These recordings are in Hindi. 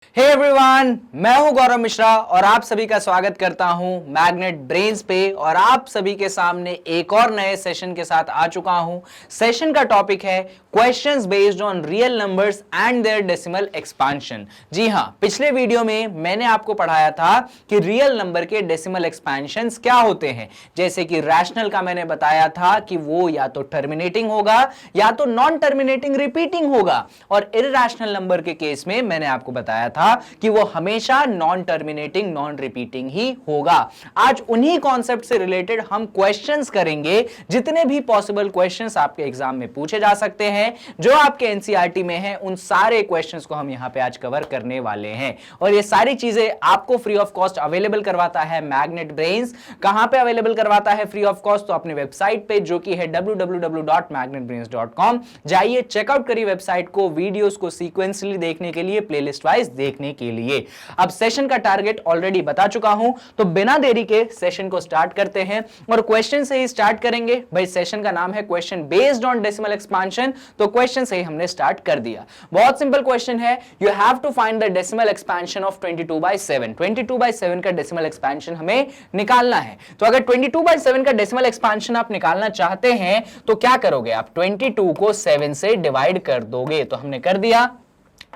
हे एवरीवन, मैं हूं गौरव मिश्रा और आप सभी का स्वागत करता हूं मैग्नेट ब्रेन्स पे। और आप सभी के सामने एक और नए सेशन के साथ आ चुका हूं। सेशन का टॉपिक है questions based on real numbers and their decimal expansion. जी हां, पिछले वीडियो में मैंने आपको पढ़ाया था कि रियल नंबर के डेसिमल एक्सपांशंस क्या होते हैं। जैसे कि रैशनल का मैंने बताया था कि वो या तो टर्मिनेटिंग होगा या तो नॉन टर्मिनेटिंग रिपीटिंग होगा, और इरैशनल नंबर के केस में मैंने आपको बताया था कि वो हमेशा नॉन टर्मिनेटिंग नॉन रिपीटिंग ही होगा। आज उन्हीं कॉन्सेप्ट से रिलेटेड हम क्वेश्चंस करेंगे। जितने भी पॉसिबल क्वेश्चंस आपके एग्जाम में पूछे जा सकते हैं, जो आपके एनसीईआरटी में हैं, उन सारे क्वेश्चंस को हम यहां पे आज कवर करने वाले हैं। और ये सारी चीजें आपको फ्री ऑफ कॉस्ट अवेलेबल करवाता है मैग्नेट ब्रेन्स। कहां पे अवेलेबल करवाता है फ्री ऑफ कॉस्ट? तो अपने वेबसाइट पे, जो कि है www.magnetbrains.com। जाइए, चेकआउट करिए वेबसाइट को, वीडियोस को सीक्वेंसली देखने के लिए, प्लेलिस्ट वाइज देखने के लिए। अब सेशन का टारगेट ऑलरेडी बता चुका हूं, तो बिना देरी के सेशन को स्टार्ट करते हैं और क्वेश्चन से ही स्टार्ट करेंगे। भाई, सेशन का नाम है question based on decimal expansion, तो क्वेश्चन से ही हमने स्टार्ट कर दिया। बहुत सिंपल क्वेश्चन है, you have to find the decimal expansion of 22/7। 22/7 का डेसिमल एक्सपांशन हमें निकालना है। तो अगर 22/7 का डेसिमल एक्सपांशन आप निकालना चाहते हैं तो क्या करोगे? आप 22 को 7 से डिवाइड कर दोगे। तो हमने कर दिया।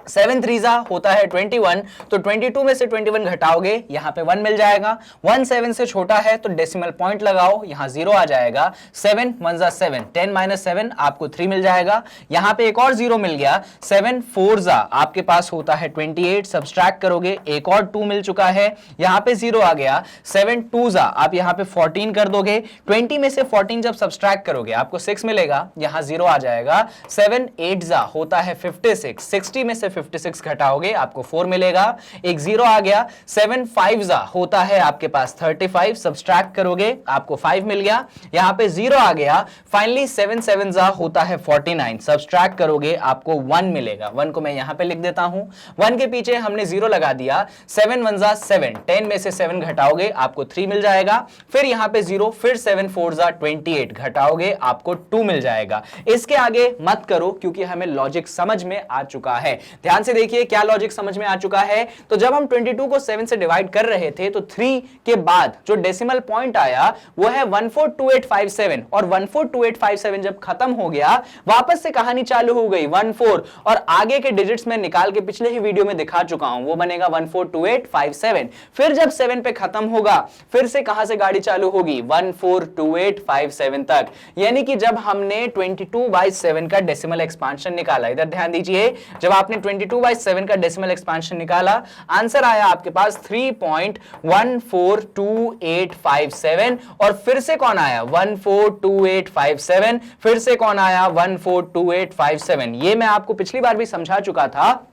7 3 होता है 21, तो 22 में से 21 घटाओगे, यहां पे 1 मिल जाएगा। 1 7 से छोटा है तो डेसिमल पॉइंट लगाओ, यहां 0 आ जाएगा। 7 1 7, 10 - 7 आपको 3 मिल जाएगा। यहां पे एक और 0 मिल गया। 7 4 आपके पास होता है 28, सब्सट्रैक्ट करोगे, एक और 2 मिल चुका है, यहां पे 0 आ गया। 7 2 आप यहां पे 14 कर दोगे। 20 में से 14 जब सब्सट्रैक्ट करोगे आपको 6 मिलेगा, यहां 0 आ जाएगा। 7 8 होता है 56, 60 में से 56 घटाओगे आपको 4 मिलेगा, एक 0 आ गया। 7 5 होता है आपके पास 35, सब्सट्रैक्ट करोगे आपको 5 मिल गया, यहां पे 0 आ गया। फाइनली 7 7 होता है 49, सब्सट्रैक्ट करोगे आपको 1 मिलेगा। 1 को मैं यहां पे लिख देता हूं, 1 के पीछे हमने 0 लगा दिया। 7 1 7, 10 में से 7 घटाओगे आपको 3 मिल जाएगा। फिर यहां पे 0, फिर 7 4 28 घटाओगे आपको 2 मिल जाएगा। इसके आगे मत करो क्योंकि हमें लॉजिक समझ में आ चुका है। ध्यान से देखिए क्या लॉजिक समझ में आ चुका है। तो जब हम 22 को 7 से डिवाइड कर रहे थे तो 3 के बाद जो डेसिमल पॉइंट आया वो है 142857, और 142857 जब खत्म हो गया वापस से कहानी चालू हो गई 14, और आगे के डिजिट्स में निकाल के पिछले ही वीडियो में दिखा चुका हूं, वो बनेगा 142857। फिर जब 7 पे खत्म होगा फिर से कहां से गाड़ी चालू होगी? 142857 तक। यानी कि जब हमने 22/7 का डेसिमल एक्सपांशन निकाला, इधर ध्यान दीजिए, जब आपने 22/7 का डेसिमल एक्सपांशन निकाला, आंसर आया आपके पास 3.142857, और फिर से कौन आया? 142857, फिर से कौन आया? 142857। ये मैं आपको पिछली बार भी समझा चुका था,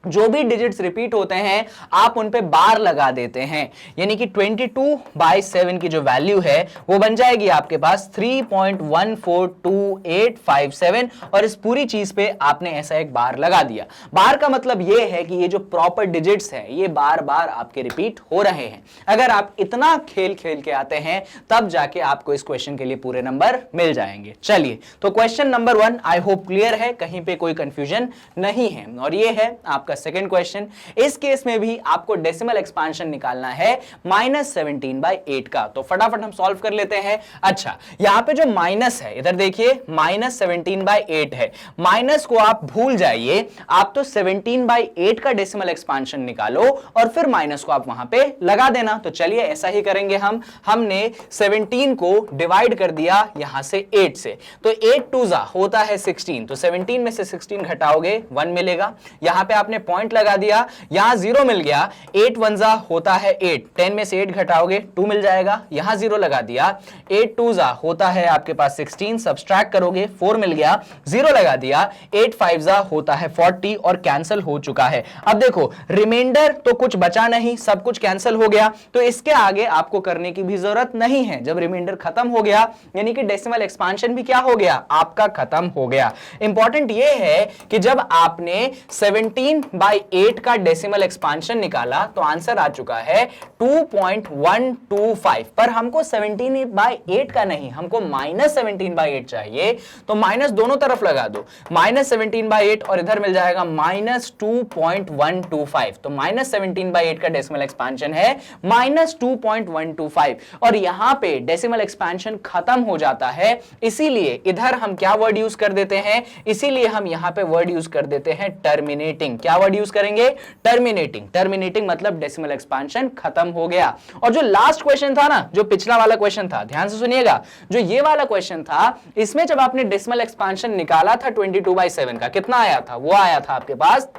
जो भी डिजिट्स रिपीट होते हैं आप उन पे बार लगा देते हैं, यानी कि 22/7 की जो वैल्यू है वो बन जाएगी आपके पास 3.142857, और इस पूरी चीज पे आपने ऐसा एक बार लगा दिया। बार का मतलब ये है कि ये जो प्रॉपर डिजिट्स हैं ये बार बार आपके रिपीट हो रहे हैं। अगर आप इतना खेल खेल के आते हैं तब जाके आपको इस क्वेश्चन के लिए पूरे नंबर मिल जाएंगे। चलिए, तो question number 1 I hope clear है, कहीं पे कोई कंफ्यूजन नहीं है। और ये है आपका सेकंड क्वेश्चन। इस केस में भी आपको डेसिमल एक्सपांशन निकालना है -17/8 का। तो फटाफट हम सॉल्व कर लेते हैं। अच्छा, यहां पे जो माइनस है, इधर देखिए, -17/8 है। माइनस को आप भूल जाइए, आप तो 17/8 का डेसिमल एक्सपांशन निकालो और फिर माइनस को आप वहां पे लगा देना। तो चलिए ऐसा ही करेंगे हमने 17 को डिवाइड कर दिया यहां से 8 से, तो 8 2 होता है 16, तो 17 में से 16 घटाओगे 1 मिलेगा। यहां पे आपने पॉइंट लगा दिया, यहां 0 मिल गया। 8 1 होता है 8, 10 में से 8 घटाओगे 2 मिल जाएगा, यहां 0 लगा दिया। 8 2 होता है आपके पास 16, सब्सट्रैक्ट करोगे 4 मिल गया, 0 लगा दिया। 8 5 होता है 40, और कैंसिल हो चुका है। अब देखो, रिमाइंडर तो कुछ बचा नहीं, सब कुछ कैंसिल हो गया, तो इसके आगे आपको करने की भी जरूरत नहीं है। जब रिमाइंडर खत्म हो गया यानी कि डेसिमल एक्सपांशन भी क्या हो गया? आपका खत्म हो गया। इंपॉर्टेंट यह है कि जब आपने 17 17/8 का डेसिमल एक्सपांशन निकाला तो आंसर आ चुका है 2.125, पर हमको 17/8 का नहीं, हमको -17/8 चाहिए, तो माइनस दोनों तरफ लगा दो, -17/8 और इधर मिल जाएगा -2.125, तो -17/8 का डेसिमल एक्सपांशन है -2.125, और यहां पे डेसिमल एक्सपांशन खत्म हो जाता है, इसीलिए इधर हम क्या वर्ड यूज कर देते हैं, इसीलिए हम यहां पे वर्ड यूज कर देते हैं टर्मिनेटिंग। क्या वर्ड यूज करेंगे? टर्मिनेटिंग। टर्मिनेटिंग मतलब डेसिमल एक्सपांशन खत्म हो गया। और जो लास्ट क्वेश्चन था ना, जो पिछला वाला क्वेश्चन था, ध्यान से सुनिएगा, जो ये वाला क्वेश्चन था, इसमें जब आपने डेसिमल एक्सपांशन निकाला था 22/7 का, कितना आया था? वो आया था आपके पास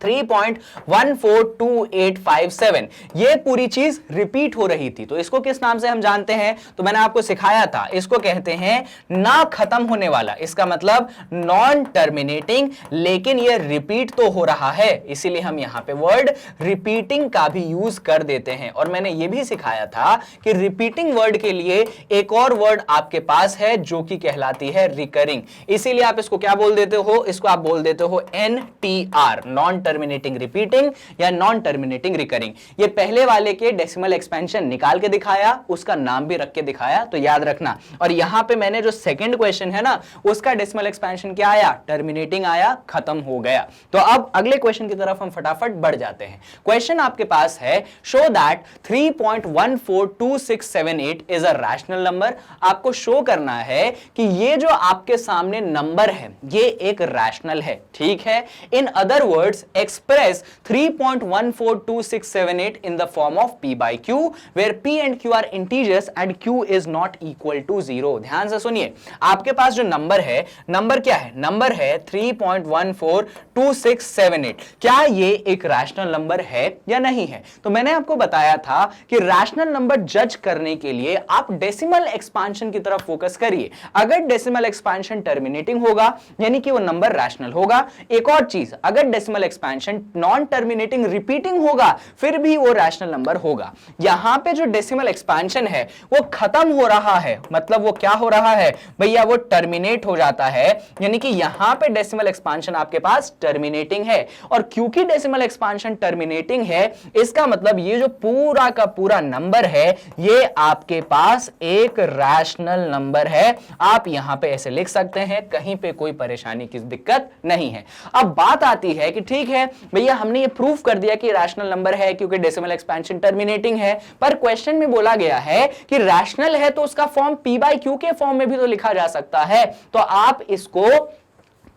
3.142857। ये पूरी चीज रिपीट हो रही थी, तो इसको किस नाम से हम जानते हैं? तो मैंने आपको सिखाया था, इसको कहते हैं ना खत्म होने वाला, इसका मतलब नॉन टर्मिनेटिंग, लेकिन ये रिपीट तो हो रहा है, इसीलिए हम यहां पे वर्ड रिपीटिंग का भी यूज कर देते हैं। और मैंने ये भी सिखाया था कि रिपीटिंग वर्ड के लिए एक और वर्ड आपके पास है जो कि कहलाती है रिकरिंग, इसीलिए आप इसको क्या बोल देते हो? इसको आप बोल देते हो NTR, नॉन टर्मिनेटिंग रिपीटिंग या नॉन टर्मिनेटिंग रिकरिंग। ये पहले वाले के डेसिमल एक्सपेंशन निकाल के दिखाया, उसका नाम भी रख के दिखाया, तो याद रखना। और यहां पे मैंने जो सेकंड क्वेश्चन है ना, उसका डेसिमल एक्सपेंशन क्या आया? टर्मिनेटिंग आया, खत्म हो गया। तो अब अगले क्वेश्चन की तरफ हम फटाफट बढ़ जाते हैं। क्वेश्चन आपके पास है, show that 3.142678 is a rational number. आपको शो करना है कि ये जो आपके सामने नंबर है, ये एक रैशनल है, ठीक है। In other words, express 3.142678 in the form of p by q, where p and q are integers and q is not equal to 0। ध्यान से सुनिए, आपके पास जो नंबर है, नंबर क्या है? नंबर है 3.142678। क्या ये एक रैशनल नंबर है या नहीं है? तो मैंने आपको बताया था कि रैशनल नंबर जज करने के लिए आप डेसिमल एक्सपांशन की तरफ फोकस करिए। अगर डेसिमल एक्सपांशन टर्मिनेटिंग होगा, यानी कि वो नंबर रैशनल होगा। एक और चीज, अगर decimal expansion non terminating repeating होगा, फिर भी वो रैशनल नंबर होगा। यहां पे जो डेसिमल एक्सपांशन है वो खत्म हो रहा है, मतलब वो क्या हो रहा है भैया? वो टर्मिनेट हो जाता है, यानी कि यहां पे डेसिमल एक्सपांशन आपके पास टर्मिनेटिंग है। और क्योंकि डेसिमल एक्सपांशन टर्मिनेटिंग है, इसका मतलब ये जो पूरा का पूरा नंबर है, ये आपके पास एक रैशनल नंबर है। आप यहां पे ऐसे लिख सकते हैं, कहीं पे कोई परेशानी की दिक्कत नहीं है। अब बात आती है कि ठीक है भैया, हमने ये प्रूफ कर दिया कि रैशनल नंबर है क्योंकि डेसिमल एक्सपेंशन टर्मिनेटिंग है, पर क्वेश्चन में बोला गया है कि रैशनल है तो उसका फॉर्म p by q के फॉर्म में भी तो लिखा जा सकता है, तो आप इसको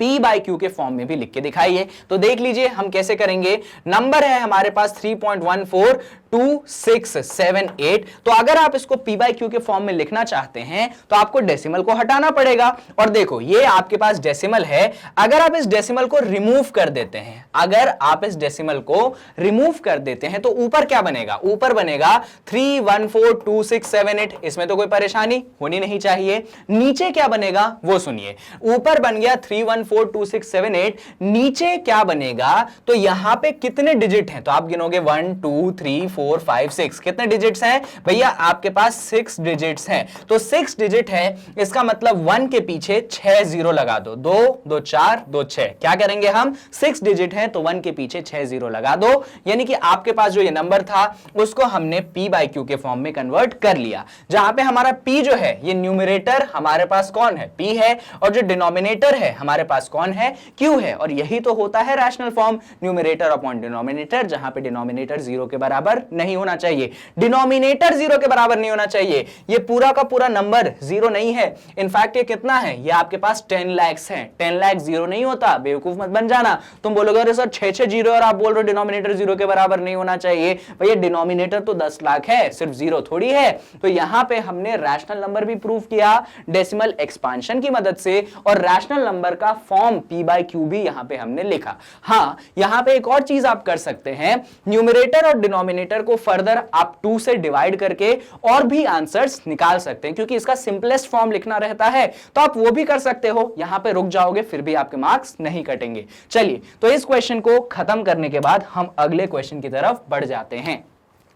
p by q के फॉर्म में भी लिख के दिखाइए। तो देख लीजिए हम कैसे करेंगे। नंबर है हमारे पास 3.142678, तो अगर आप इसको p by q के फॉर्म में लिखना चाहते हैं तो आपको डेसिमल को हटाना पड़ेगा। और देखो ये आपके पास डेसिमल है, अगर आप इस डेसिमल को रिमूव कर देते हैं, अगर आप इस डेसिमल को रिमूव कर देते हैं तो ऊपर क्या बनेगा? ऊपर बनेगा 3142678, इसमें तो कोई परेशानी होनी नहीं चाहिए। नीचे क्या बनेगा वो सुनिए, ऊपर बन गया 3142678, नीचे क्या बनेगा? तो यहां पे कितने डिजिट हैं? तो आप गिनोगे 1 2 3 4 5 6, कितने डिजिट्स हैं भैया? आपके पास 6 डिजिट्स हैं। तो 6 डिजिट है, इसका मतलब 1 के पीछे 6 जीरो लगा दो, 2 2 4 2 6। क्या करेंगे हम? 6 डिजिट है तो 1 के पीछे 6 जीरो लगा दो, यानी कि आपके पास जो ये नंबर था उसको हमने p by q के फॉर्म में कन्वर्ट कर लिया। जहां पे हमारा p जो है, ये न्यूमरेटर हमारे पास कौन है? p है, और जो डिनोमिनेटर है हमारे पास कौन है? q है। और यही तो होता है rational form, numerator upon denominator, जहां पे डिनोमिनेटर 0 के बराबर नहीं होना चाहिए, डिनोमिनेटर 0 के बराबर नहीं होना चाहिए। ये पूरा का पूरा नंबर 0 नहीं है, इनफैक्ट ये कितना है? ये आपके पास 10 लाख है। 10 लाख 0 नहीं होता, बेवकूफ मत बन जाना। तुम बोलोगे अरे सर 6 जीरो और आप बोल रहे हो डिनोमिनेटर 0 के बराबर नहीं होना चाहिए। भैया डिनोमिनेटर तो 10 लाख है, सिर्फ 0 थोड़ी है। तो यहां पे हमने रैशनल नंबर भी प्रूफ किया डेसिमल एक्सपांशन की मदद से, और रैशनल नंबर का फॉर्म p by q भी यहां पे हमने लिखा। हां, यहां पे एक और चीज आप कर सकते हैं, न्यूमरेटर और डिनोमिनेटर को फर्दर आप 2 से डिवाइड करके और भी आंसर्स निकाल सकते हैं, क्योंकि इसका सिंपलेस्ट फॉर्म लिखना रहता है, तो आप वो भी कर सकते हो। यहां पे रुक जाओगे फिर भी आपके मार्क्स नहीं कटेंगे। चलिए, तो इस क्वेश्चन को खत्म करने के बाद हम अगले क्वेश्चन की तरफ बढ़ जाते हैं।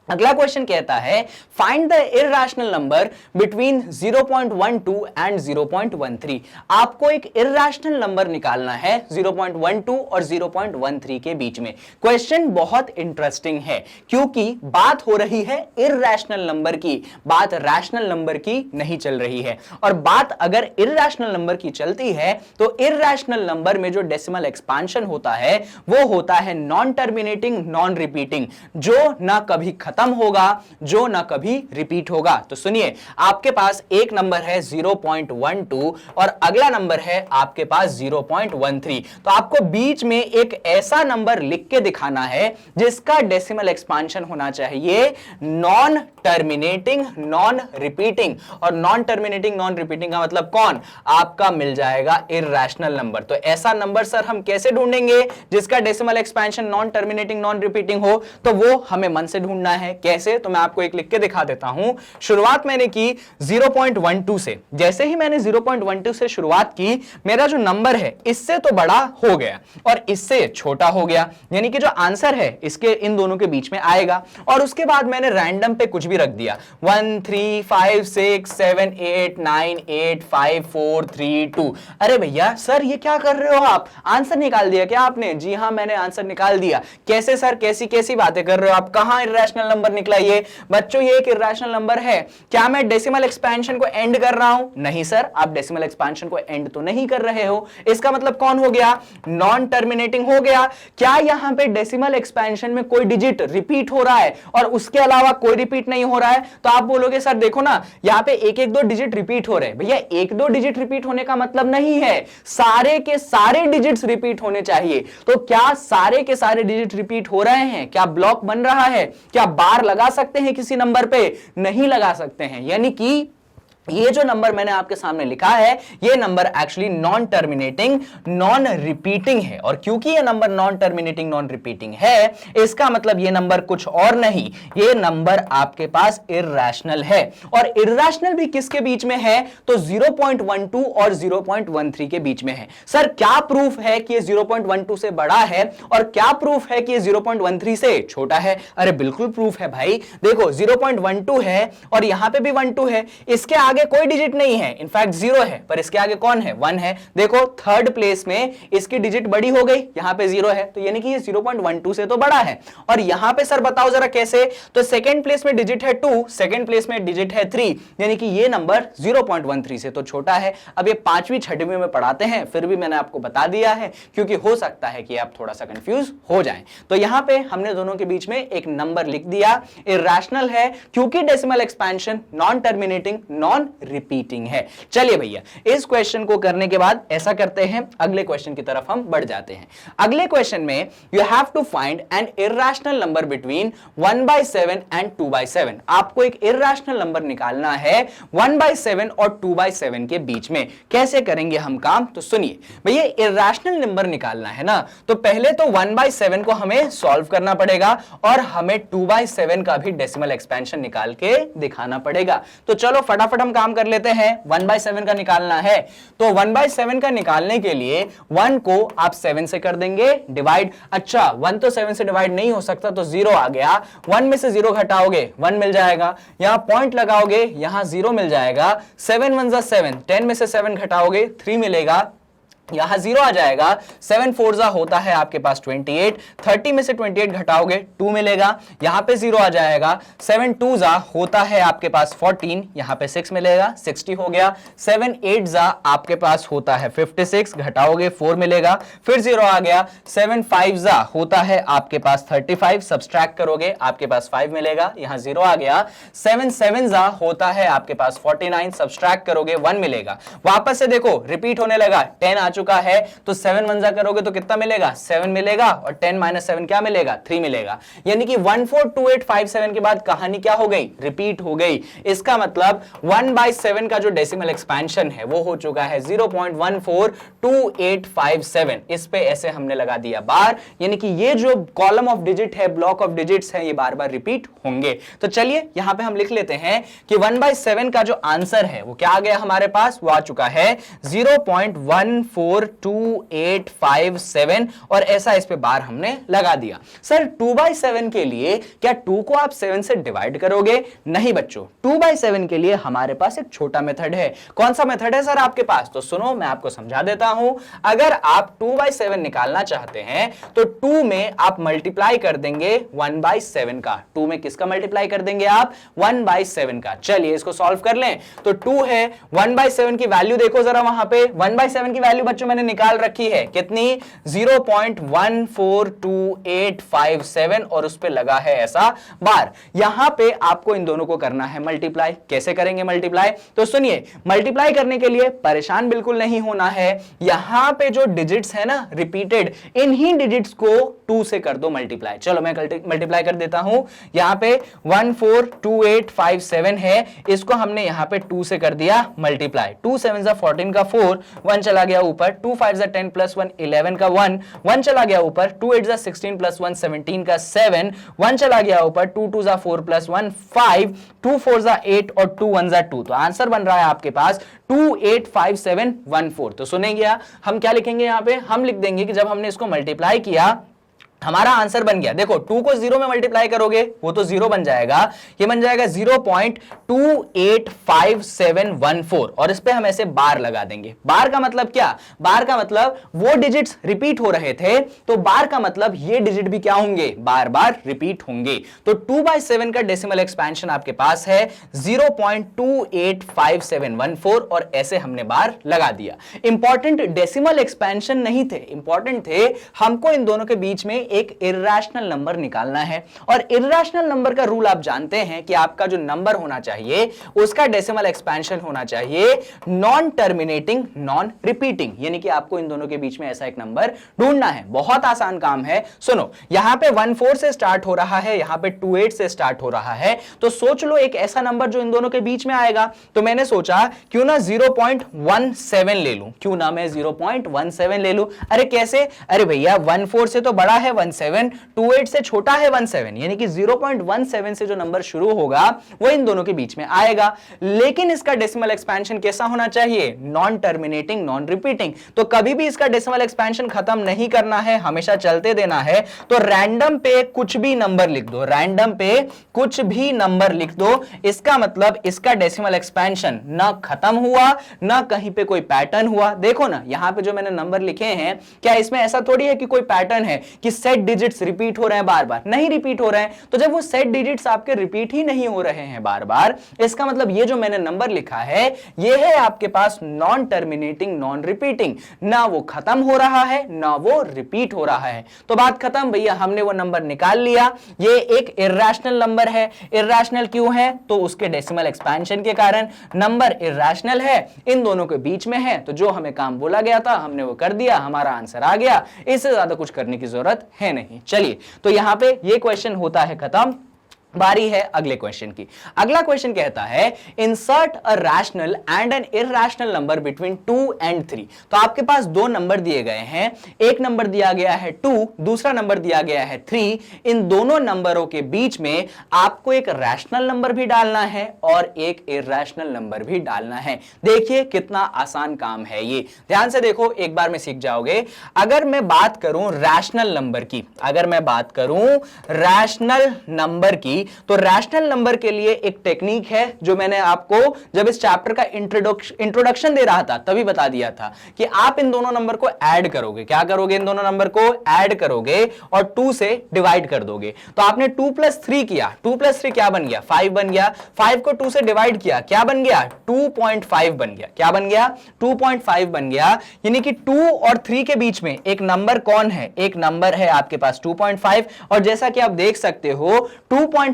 अगला क्वेश्चन कहता है find the irrational number between 0.12 and 0.13। आपको एक इर्रेशनल नंबर निकालना है 0.12 और 0.13 के बीच में। क्वेश्चन बहुत इंटरेस्टिंग है क्योंकि बात हो रही है इर्रेशनल नंबर की, बात रैशनल नंबर की नहीं चल रही है। और बात अगर इर्रेशनल नंबर की चलती है तो इर्रेशनल नंबर में जो डेसिमल एक्सपांशन होता है वो होता है नॉन टर्मिनेटिंग, नॉन रिपीटिंग, जो ना कभी खत्म होगा, जो ना कभी रिपीट होगा। तो सुनिए, आपके पास एक नंबर है 0.12 और अगला नंबर है आपके पास 0.13। तो आपको बीच में एक ऐसा नंबर लिख के दिखाना है जिसका डेसिमल एक्सपांशन होना चाहिए नॉन टर्मिनेटिंग, नॉन रिपीटिंग। और नॉन टर्मिनेटिंग, नॉन रिपीटिंग का मतलब कौन? आपका मिल जाएगा इर्रेशनल नंबर। तो ऐसा नंबर सर हम कैसे ढूंढेंगे जिसका decimal expansion non terminating, non repeating हो? तो वो हमें मन से ढूंढना है। कैसे? तो मैं आपको एक लिख के दिखा देता हूं। शुरुआत मैंने की 0.12 से। जैसे ही मैंने 0.12 से शुरुआत की, मेरा जो नंबर है इससे तो बड़ा हो गया और इससे छोटा हो गया, यानी कि जो आंसर है इसके इन दोनों के बीच में आएगा। और उसके बाद मैंने रैंडम पे कुछ भी रख दिया, 1 3 5 6 7 8 9 8 5 4 3 2। अरे भैया सर ये क्या कर रहे हो आप? आंसर निकाल दिया क्या आपने? जी हां, मैंने आंसर निकाल दिया। कैसे सर? कैसी कैसी बातें कर रहे हो आप? कहां इर्रेशनल नंबर निकला? ये बच्चों ये एक इर्रेशनल नंबर है। क्या मैं डेसिमल एक्सपेंशन को एंड कर रहा हूं? नहीं सर, आप डेसिमल एक्सपेंशन को एंड तो नहीं कर रहे हो। इसका मतलब कौन हो गया? नॉन टर्मिनेटिंग हो गया। क्या यहां पे डेसिमल एक्सपेंशन में कोई डिजिट रिपीट हो रहा है और उसके अलावा कोई रिपीट नहीं हो रहा है? तो आप बोलोगे सर देखो ना, यहां पे एक एक दो डिजिट रिपीट हो रहे हैं। भैया एक दो डिजिट रिपीट होने का मतलब नहीं है सारे के सारे डिजिट्स रिपीट होने चाहिए। तो क्या सारे के सारे डिजिट रिपीट हो रहे हैं? क्या ब्लॉक बन रहा है? क्या बार लगा सकते हैं किसी नंबर पे? नहीं लगा सकते हैं। यानी कि ये जो नंबर मैंने आपके सामने लिखा है ये number actually non terminating, non repeating है। और क्योंकि ये number non terminating, non repeating है, इसका मतलब ये नंबर कुछ और नहीं, ये नंबर आपके पास इर्रेशनल है। और इर्रेशनल भी किसके बीच में है? तो 0.12 और 0.13 के बीच में है। सर क्या प्रूफ है कि ये 0.12 से बड़ा है और क्या प्रूफ है कि ये 0.13 से छोटा है? अरे बिल्कुल प्रूफ है भाई। देखो 0.12 है और यहां पे भी 12 है, इसके आगे कोई डिजिट नहीं है, इनफैक्ट 0 है, पर इसके आगे कौन है? 1 है। देखो थर्ड प्लेस में इसकी डिजिट बड़ी हो गई, यहां पे 0 है, तो यानी कि ये 0.12 से तो बड़ा है। और यहां पे सर बताओ जरा कैसे? तो सेकंड प्लेस में डिजिट है 2, सेकंड प्लेस में डिजिट है 3, यानी कि ये नंबर 0.13 से तो छोटा है। अब ये 5वीं 6वीं में पढ़ाते हैं, फिर भी मैंने आपको बता दिया है क्योंकि हो सकता है कि आप थोड़ा सा कंफ्यूज हो जाएं। तो यहां पे हमने दोनों के बीच में एक नंबर लिख दिया, इर्रेशनल है क्योंकि decimal expansion non terminating, non repeating है। चलिए भैया इस क्वेश्चन को करने के बाद ऐसा करते हैं, अगले क्वेश्चन की तरफ हम बढ़ जाते हैं। अगले क्वेश्चन में you have to find an irrational number between 1/7 and 2/7। आपको एक इर्रेशनल नंबर निकालना है 1/7 और 2/7 के बीच में। कैसे करेंगे हम काम? तो सुनिए भैया, इर्रेशनल नंबर निकालना है ना, तो पहले तो 1/7 को हमें सॉल्व करना पड़ेगा और हमें 2/7 का भी डेसिमल एक्सपेंशन निकाल के दिखाना पड़ेगा। तो चलो फटाफट हम काम कर लेते हैं। 1/7 का निकालना है, तो 1/7 का निकालने के लिए 1 को आप 7 से कर देंगे डिवाइड। अच्छा 1 तो 7 से डिवाइड नहीं हो सकता, तो 0 आ गया। 1 में से 0 घटाओगे 1 मिल जाएगा, यहां पॉइंट लगाओगे यहां 0 मिल जाएगा। 7 1 जा 7, 10 में से 7 घटाओगे 3 मिलेगा, यहां 0 आ जाएगा। 7 4 जा होता है आपके पास 28, 30 में से 28 घटाओगे 2 मिलेगा, यहां पे 0 आ जाएगा। 7 2 जा होता है आपके पास 14, यहां पे 6 मिलेगा, 60 हो गया। 7 8 जा आपके पास होता है 56, घटाओगे 4 मिलेगा, फिर 0 आ गया। 7 5 जा होता है आपके पास 35, सब्सट्रैक्ट करोगे आपके पास 5 मिलेगा, यहां 0 आ गया। 7 7 जा होता है आपके पास 49, सब्सट्रैक्ट करोगे 1 मिलेगा। वापस से देखो रिपीट होने लगा, 10 आ चुका है, तो 7 1 जा करोगे तो कितना मिलेगा? 7 मिलेगा, और 10 - 7 क्या मिलेगा? 3 मिलेगा। यानी कि 142857 के बाद कहानी क्या हो गई? रिपीट हो गई। इसका मतलब 1/7 का जो डेसिमल एक्सपेंशन है वो हो चुका है 0.142857। इस पे ऐसे हमने लगा दिया बार, यानी कि ये जो कॉलम ऑफ डिजिट है, ब्लॉक ऑफ डिजिट्स है, ये बार बार रिपीट होंगे। तो चलिए यहां पे हम लिख लेते हैं कि 1/7 का जो आंसर है वो क्या आ गया हमारे पास? वो आ चुका है 0.142857। 14285 और ऐसा इस पे बार हमने लगा दिया। सर 2/7 के लिए क्या 2 को आप 7 से डिवाइड करोगे? नहीं बच्चों, 2/7 के लिए हमारे पास एक छोटा मेथड है। कौन सा मेथड है सर आपके पास? तो सुनो मैं आपको समझा देता हूं। अगर आप 2/7 निकालना चाहते हैं तो 2 में आप मल्टीप्लाई कर देंगे 1/7 का। 2 में किसका मल्टीप्लाई कर देंगे आप? 1/7 का। चलिए इसको सॉल्व कर लें। तो 2 है, 1/7 की वैल्यू देखो जरा वहां पे। 1/7 की वैल्यू बच्चों मैंने निकाल रखी है, कितनी? 0.142857 और उस पे लगा है ऐसा बार। यहां पे आपको इन दोनों को करना है मल्टीप्लाई। कैसे करेंगे मल्टीप्लाई? तो सुनिए, मल्टीप्लाई करने के लिए परेशान बिल्कुल नहीं होना है। यहां पे जो डिजिट्स है ना रिपीटेड, इन्हीं डिजिट्स को 2 से कर दो मल्टीप्लाई। चलो मैं मल्टीप्लाई कर देता हूं। यहां पे 142857 है, इसको हमने यहां पे 2 से कर दिया मल्टीप्लाई। 2 7 14 का 4, 1 चला गया ऊपर, 2 5 10 प्लस 1 11 का 1, 1 चला गया ऊपर, 2 8 16 प्लस 1 17 का 7, 1 चला गया ऊपर, 2 2 4 प्लस 1 5, 2 4 8 और 2 1 2। तो आंसर बन रहा है आपके पास 285714। तो सुने गया, हम क्या लिखेंगे यहां पे? हम लिख देंगे कि जब हमने इसको मल्टीप्लाई किया हमारा आंसर बन गया। देखो 2 को 0 में मल्टीप्लाई करोगे वो तो 0 बन जाएगा, ये बन जाएगा 0.285714 और इस पे हम ऐसे बार लगा देंगे। बार का मतलब क्या? बार का मतलब वो डिजिट्स रिपीट हो रहे थे, तो बार का मतलब ये डिजिट भी क्या होंगे? बार बार रिपीट होंगे। तो 2/7 का डेसिमल एक्सपेंशन आपके पास है 0.285714 और ऐसे हमने बार लगा दिया। इंपॉर्टेंट डेसिमल एक्सपेंशन नहीं थे, इंपॉर्टेंट थे हमको इन दोनों के बीच में एक इर्रेशनल नंबर निकालना है। और इर्रेशनल नंबर का रूल आप जानते हैं कि आपका जो नंबर होना चाहिए उसका डेसिमल एक्सपेंशन होना चाहिए नॉन टर्मिनेटिंग नॉन रिपीटिंग, यानी कि आपको इन दोनों के बीच में ऐसा एक नंबर ढूंढना है। बहुत आसान काम है। सुनो, यहां पे 14 से स्टार्ट हो रहा है, यहां पे 28 से स्टार्ट हो रहा है, तो सोच लो एक ऐसा नंबर जो इन दोनों के बीच में आएगा। तो मैंने सोचा क्यों ना 0.17 ले लूं, क्यों ना मैं 0.17 ले लूं। अरे कैसे? अरे भैया 14 से तो बड़ा है 17, 28 से छोटा है 17, यानी कि 0.17 से जो नंबर शुरू होगा वो इन दोनों के बीच में आएगा। लेकिन इसका डेसिमल एक्सपेंशन कैसा होना चाहिए? Non terminating non repeating. तो कभी भी इसका डेसिमल एक्सपेंशन खत्म नहीं करना है, हमेशा चलते देना है। तो रैंडम पे कुछ भी नंबर लिख दो, रैंडम पे कुछ भी नंबर लिख दो। इसका मतलब इसका डेसिमल एक्सपेंशन ना खत्म हुआ ना कहीं पे कोई पैटर्न हुआ। देखो ना यहां पे जो मैंने नंबर लिखे हैं, क्या इसमें ऐसा थोड़ी है कि कोई पैटर्न है कि सेट डिजिट्स रिपीट हो रहे हैं बार बार? नहीं रिपीट हो रहे हैं। तो जब वो सेट डिजिट्स आपके रिपीट ही नहीं हो रहे हैं बार बार, इसका मतलब ये जो मैंने नंबर लिखा है ये है आपके पास नॉन टर्मिनेटिंग नॉन रिपीटिंग, ना वो खत्म हो रहा है ना वो रिपीट हो रहा है। तो बात खत्म भैया, हमने वो नंबर निकाल लिया। ये एक इर्रेशनल नंबर है। इर्रेशनल क्यों है? तो उसके डेसिमल एक्सपेंशन के कारण नंबर इर्रेशनल है, इन दोनों के बीच में है। तो जो हमें काम बोला गया था हमने वो कर दिया, हमारा आंसर आ गया। इससे ज्यादा कुछ करने की जरूरत है नहीं। चलिए तो यहां पे ये क्वेश्चन होता है खत्म। बारी है अगले क्वेश्चन की। अगला क्वेश्चन कहता है insert a rational and an irrational number between 2 and 3। तो आपके पास दो नंबर दिए गए हैं, एक नंबर दिया गया है 2, दूसरा नंबर दिया गया है 3। इन दोनों नंबरों के बीच में आपको एक रैशनल नंबर भी डालना है और एक इरैशनल नंबर भी डालना है। देखिए कितना आसान काम है ये, ध्यान से देखो, एक बार में सीख जाओगे। अगर मैं बात करूं रैशनल नंबर की, अगर मैं बात करूं रैशनल नंबर की, तो रैशनल नंबर के लिए एक टेक्निक है जो मैंने आपको जब इस चैप्टर का इंट्रोडक्शन दे रहा था तभी बता दिया था कि आप इन दोनों नंबर को ऐड करोगे। क्या करोगे? इन दोनों नंबर को ऐड करोगे और 2 से डिवाइड कर दोगे। तो आपने 2 + 3 किया, 2 + 3 क्या बन गया? 5 बन गया। 5 को 2 से डिवाइड किया, क्या बन गया? 2.5 बन गया। क्या बन गया? 2.5 बन गया। यानी कि 2 और 3 के बीच में एक नंबर कौन है? एक नंबर है आपके पास 2.5। और जैसा कि आप देख सकते हो 2.5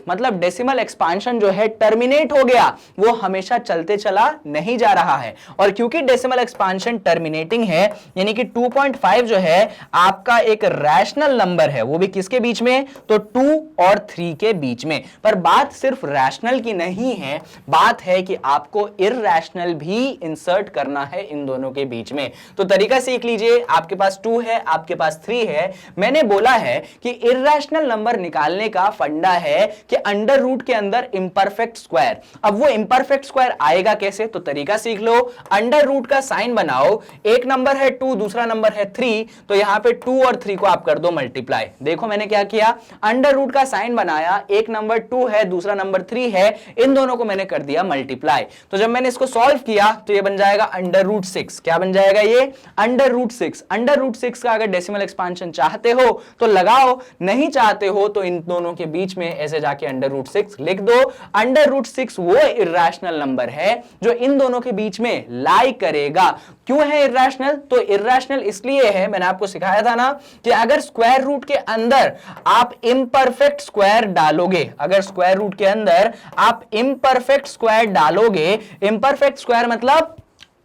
मतलब डेसिमल एक्सपांशन जो है टर्मिनेट हो गया, वो हमेशा चलते चला नहीं जा रहा है। और क्योंकि डेसिमल एक्सपांशन टर्मिनेटिंग है, यानी कि 2.5 जो है आपका एक रैशनल नंबर है, वो भी किसके बीच में? तो 2 और 3 के बीच में। पर बात सिर्फ रैशनल की नहीं है, बात है कि आपको इररैशनल भी इंसर्ट करना है इन दोनों के बीच में। तो तरीका सीख लीजिए। आपके पास 2 है, आपके पास 3 है। मैंने बोला है कि इररैशनल नंबर निकालने का फंडा है है कि अंडर रूट के अंदर इंपरफेक्ट स्क्वायर। अब वो इंपरफेक्ट स्क्वायर आएगा कैसे, तो तरीका सीख लो। अंडर रूट का साइन बनाओ, एक नंबर है 2, दूसरा नंबर है 3, तो यहां पे 2 और 3 को आप कर दो मल्टीप्लाई। देखो मैंने क्या किया, अंडर रूट का साइन बनाया, एक नंबर 2 है, दूसरा नंबर 3 है, इन दोनों को मैंने कर दिया मल्टीप्लाई। तो जब मैंने इसको सॉल्व किया तो ये बन जाएगा अंडर रूट 6। क्या बन जाएगा ये, अंडर रूट 6। अंडर रूट 6 का अगर डेसिमल एक्सपांशन चाहते हो तो लगाओ, नहीं चाहते हो तो इन दोनों के बीच में ऐसे जाके अंडर रूट 6 लिख दो। अंडर रूट 6 वो इर्रेशनल नंबर है जो इन दोनों के बीच में लाई करेगा। क्यों है इर्रेशनल, तो इर्रेशनल इसलिए है, मैंने आपको सिखाया था ना कि अगर स्क्वायर रूट के अंदर आप इम्परफेक्ट स्क्वायर डालोगे, अगर स्क्वायर रूट के अंदर आप इम्परफेक्ट स्क्वायर डालोगे, इम्परफेक्ट स्क्वायर मतलब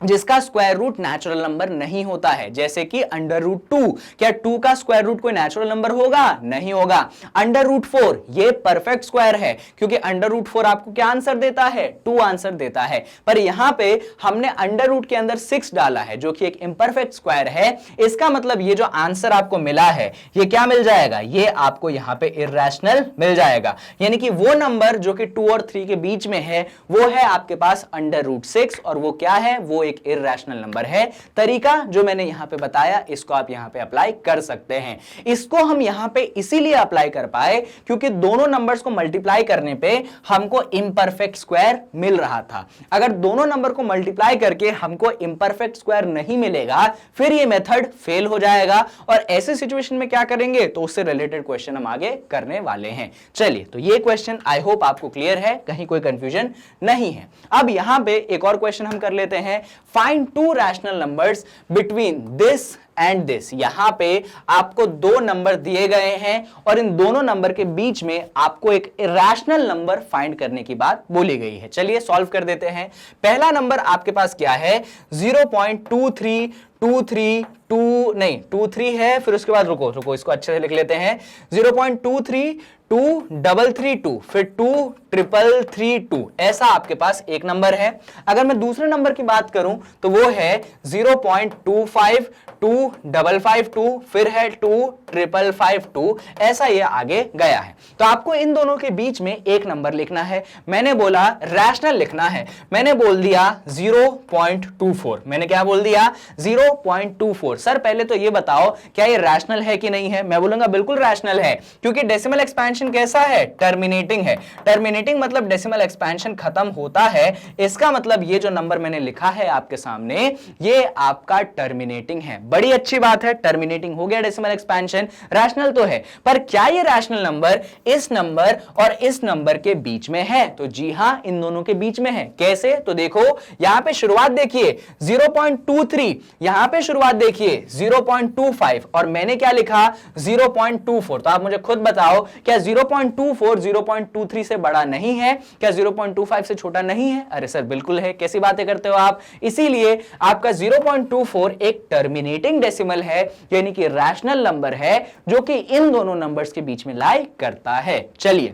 जिसका स्क्वायर रूट नेचुरल नंबर नहीं होता है, जैसे कि अंडर रूट 2, क्या 2 का स्क्वायर रूट कोई नेचुरल नंबर होगा, नहीं होगा। अंडर रूट 4 ये परफेक्ट स्क्वायर है, क्योंकि अंडर रूट 4 आपको क्या आंसर देता है, 2 आंसर देता है। पर यहां पे हमने अंडर रूट के अंदर 6 डाला है जो कि एक इंपरफेक्ट स्क्वायर है, इसका मतलब ये जो आंसर आपको मिला है ये क्या मिल जाएगा, ये आपको यहां पे इर्रेशनल मिल जाएगा। यानी कि वो नंबर जो कि 2 और 3 के बीच में है वो है आपके पास अंडर रूट 6, और वो क्या है, वो इर्रेशनल नंबर है। तरीका जो मैंने यहां पे बताया इसको आप यहां पे अप्लाई कर सकते हैं। इसको हम यहां पे इसीलिए अप्लाई कर पाए क्योंकि दोनों नंबर्स को मल्टीप्लाई करने पे हमको इंपरफेक्ट स्क्वायर मिल रहा था। अगर दोनों नंबर को मल्टीप्लाई करके हमको इंपरफेक्ट स्क्वायर नहीं मिलेगा फिर ये मेथड फेल हो जाएगा, और ऐसे सिचुएशन में क्या करेंगे, तो उससे रिलेटेड क्वेश्चन हम आगे करने वाले हैं। चलिए, तो ये क्वेश्चन आई होप आपको क्लियर है, कहीं कोई कंफ्यूजन नहीं है। अब यहां पे एक और क्वेश्चन हम कर लेते हैं, find 2 rational numbers between this and this. यहां पे आपको 2 नंबर दिए गए हैं और इन दोनों नंबर के बीच में आपको एक इरेशनल नंबर फाइंड करने की बात बोली गई है। चलिए सॉल्व कर देते हैं। पहला नंबर आपके पास क्या है, 0.23 है, फिर उसके बाद रुको इसको अच्छे से लिख लेते हैं, 0.232332, फिर 2332, ऐसा आपके पास एक नंबर है। अगर मैं दूसरे नंबर की बात करूं तो वो है 0.252552, फिर है 2552, ऐसा ये आगे गया है। तो आपको इन दोनों के बीच में एक नंबर लिखना है। मैंने बोला रैशनल लिखना है, मैंने बोल दिया 0.24। मैंने क्या बोल दिया, 0.24। सर पहले तो ये बताओ क्या ये रैशनल है कि नहीं है। मैं बोलूंगा बिल्कुल रैशनल है, क्योंकि डेसिमल एक्सपेंशन कैसा है, टर्मिनेटिंग है। टर्मिनेटिंग मतलब डेसिमल एक्सपेंशन खत्म होता है, इसका मतलब ये जो नंबर मैंने लिखा है आपके सामने ये आपका टर्मिनेटिंग है। बड़ी अच्छी बात है, टर्मिनेटिंग हो गया डेसिमल एक्सपेंशन, रैशनल तो है। पर क्या ये रैशनल नंबर इस नंबर और इस नंबर के बीच में है, तो जी हां इन दोनों के बीच में है। कैसे, तो देखो यहां पे शुरुआत देखिए 0.23, यहां पे शुरुआत देखिए 0.25, और मैंने क्या लिखा 0.24। तो आप मुझे खुद बताओ क्या 0.24 0.23 से बड़ा नहीं है, क्या 0.25 से छोटा नहीं है। अरे सर बिल्कुल है, कैसी बातें करते हो आप। इसीलिए आपका 0.24 एक टर्मिनेटिंग डेसिमल है, यानी कि रैशनल नंबर है जो कि इन दोनों नंबर्स के बीच में लाई करता है। चलिए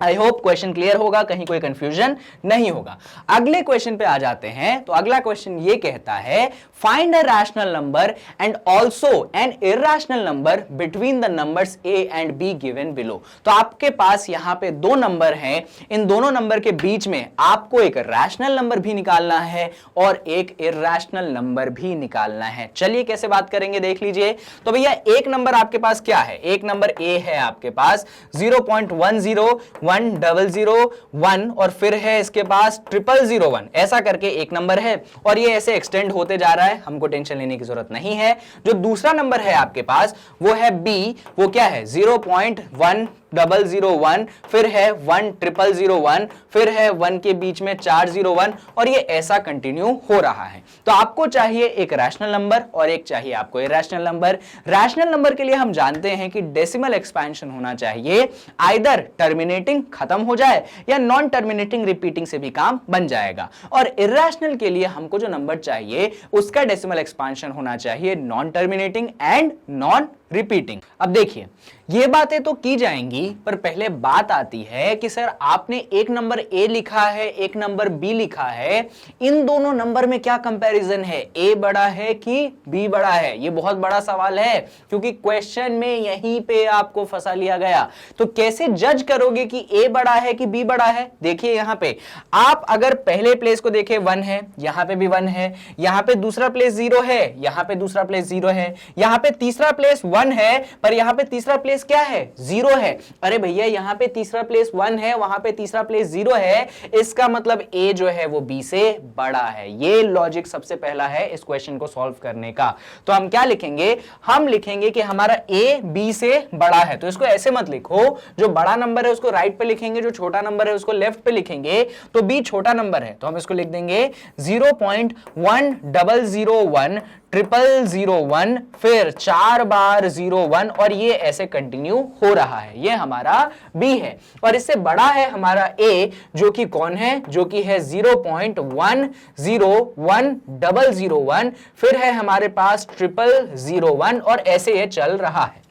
आई होप क्वेश्चन क्लियर होगा, कहीं कोई कंफ्यूजन नहीं होगा। अगले क्वेश्चन पे आ जाते हैं। तो अगला क्वेश्चन ये कहता है find a rational number and also an irrational number between the numbers a and b given below. तो आपके पास यहां पे 2 नंबर हैं, इन दोनों नंबर के बीच में आपको एक रैशनल नंबर भी निकालना है और एक इर्रेशनल नंबर भी निकालना है। चलिए कैसे बात करेंगे देख लीजिए। तो भैया एक नंबर आपके पास क्या है, एक नंबर a है आपके पास 0.101001, और फिर है इसके पास 0001, ऐसा करके एक नंबर है और ये ऐसे एक्सटेंड होते जा रहा है, हमको टेंशन लेने की जरूरत नहीं है। जो दूसरा नंबर है आपके पास वो है b, वो क्या है 0.1001, फिर है 100001, फिर है 1 के बीच में 401, और ये ऐसा कंटिन्यू हो रहा है। तो आपको चाहिए एक रैशनल नंबर और एक चाहिए आपको इरैशनल नंबर। रैशनल नंबर के लिए हम जानते हैं कि डेसिमल एक्सपेंशन होना चाहिए, आइदर टर्मिनेटिंग खत्म हो जाए या नॉन टर्मिनेटिंग रिपीटिंग से भी काम बन जाएगा। और इरैशनल के लिए हमको जो नंबर चाहिए उसका डेसिमल एक्सपेंशन होना चाहिए non terminating and non repeating. अब देखिए ये बातें तो की जाएंगी, पर पहले बात आती है कि सर आपने एक नंबर ए लिखा है, एक नंबर बी लिखा है, इन दोनों नंबर में क्या कंपैरिजन है, ए बड़ा है कि बी बड़ा है? ये बहुत बड़ा सवाल है, क्योंकि क्वेश्चन में यहीं पे आपको फंसा लिया गया। तो कैसे जज करोगे कि ए बड़ा है कि बी बड़ा है? देखिए यहां पे आप अगर पहले प्लेस को देखें 1 है, यहां पे भी 1 है, यहां पे दूसरा प्लेस 0 है, यहां पे दूसरा प्लेस 0 है, यहां पे तीसरा प्लेस 1 है, पर यहां पे तीसरा प्लेस क्या है? 0 है। अरे भैया यहां पे तीसरा प्लेस 1 है, वहां पे तीसरा प्लेस 0 है, इसका मतलब ए जो है वो बी से बड़ा है। ये लॉजिक सबसे पहला है इस क्वेश्चन को सॉल्व करने का। तो हम क्या लिखेंगे? हम लिखेंगे कि हमारा ए बी से बड़ा है। तो इसको ऐसे मत लिखो, जो बड़ा नंबर है उसको राइट पे लिखेंगे, जो छोटा नंबर है उसको लेफ्ट पे लिखेंगे। तो बी छोटा नंबर है तो हम इसको लिख देंगे 0.1001 0001, फिर 4 बार 01, और ये ऐसे कंटिन्यू हो रहा है। ये हमारा बी है। और इससे बड़ा है हमारा ए, जो कि कौन है? जो कि है 0.101001, फिर है हमारे पास 0001, और ऐसे ये चल रहा है।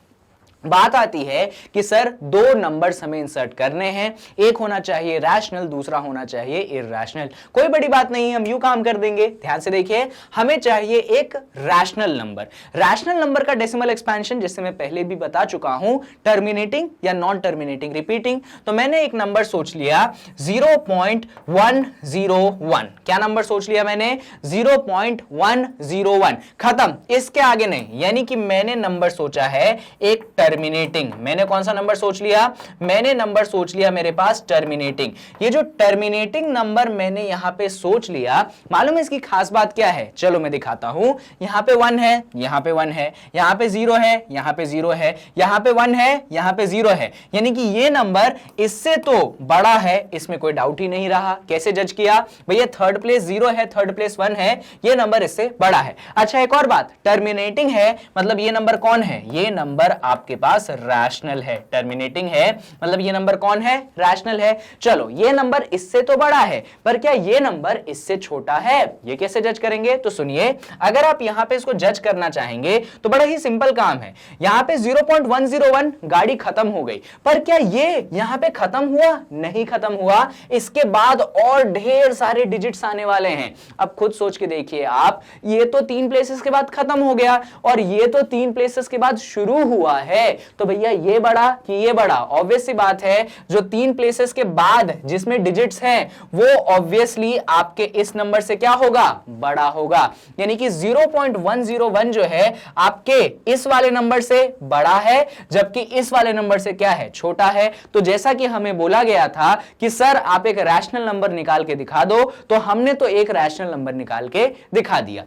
बात आती है कि सर दो नंबर्स हमें इंसर्ट करने हैं, एक होना चाहिए रैशनल, दूसरा होना चाहिए इरैशनल। कोई बड़ी बात नहीं, हम यूं काम कर देंगे। ध्यान से देखिए, हमें चाहिए एक रैशनल नंबर। रैशनल नंबर का डेसिमल एक्सपेंशन, जिससे मैं पहले भी बता चुका हूं, टर्मिनेटिंग या नॉन टर्मिनेटिंग, रिपीटिंग। तो मैंने एक नंबर सोच लिया 0.101। क्या नंबर सोच लिया मैंने? 0.101। खत्म, इसके आगे नहीं। यानी कि मैंने नंबर सोचा है एक टर्मिनेटिंग। मैंने कौन सा नंबर सोच लिया? मैंने नंबर सोच लिया मेरे पास टर्मिनेटिंग। ये जो टर्मिनेटिंग नंबर मैंने यहां पे सोच लिया, मालूम है इसकी खास बात क्या है? चलो मैं दिखाता हूं। यहां पे 1 है, यहां पे 1 है, यहां पे 0 है, यहां पे 0 है, यहां पे 1 है, यहां पे 0 है। यानी कि ये नंबर इससे तो बड़ा है, इसमें कोई डाउट ही नहीं रहा। कैसे जज किया? भैया थर्ड प्लेस 0 है, थर्ड प्लेस 1 है, ये नंबर इससे बड़ा है। अच्छा एक और बात, टर्मिनेटिंग है मतलब ये नंबर कौन है? ये नंबर आपके पास रैशनल है। टर्मिनेटिंग है मतलब ये नंबर कौन है? रैशनल है। चलो ये नंबर इससे तो बड़ा है, पर क्या ये नंबर इससे छोटा है? ये कैसे जज करेंगे? तो सुनिए, अगर आप यहां पे इसको जज करना चाहेंगे तो बड़ा ही सिंपल काम है। यहां पे 0.101 गाड़ी खत्म हो गई, पर क्या ये यहां पे खत्म हुआ? नहीं खत्म हुआ। इसके बाद और ढेर सारे डिजिट्स आने वाले हैं। अब खुद सोच के देखिए आप, ये तो 3 प्लेसेस के बाद खत्म हो गया और ये तो 3 प्लेसेस के बाद शुरू हुआ है। तो भैया ये बड़ा कि ये बड़ा? ऑब्वियस सी बात है, जो 3 प्लेसेस के बाद जिसमें डिजिट्स हैं वो ऑब्वियसली आपके इस नंबर से क्या होगा? बड़ा होगा। यानी कि 0.101 जो है आपके इस वाले नंबर से बड़ा है, जबकि इस वाले नंबर से क्या है? छोटा है। तो जैसा कि हमें बोला गया था कि सर आप एक रैशनल नंबर निकाल के दिखा दो, तो हमने तो एक रैशनल नंबर निकाल के दिखा दिया।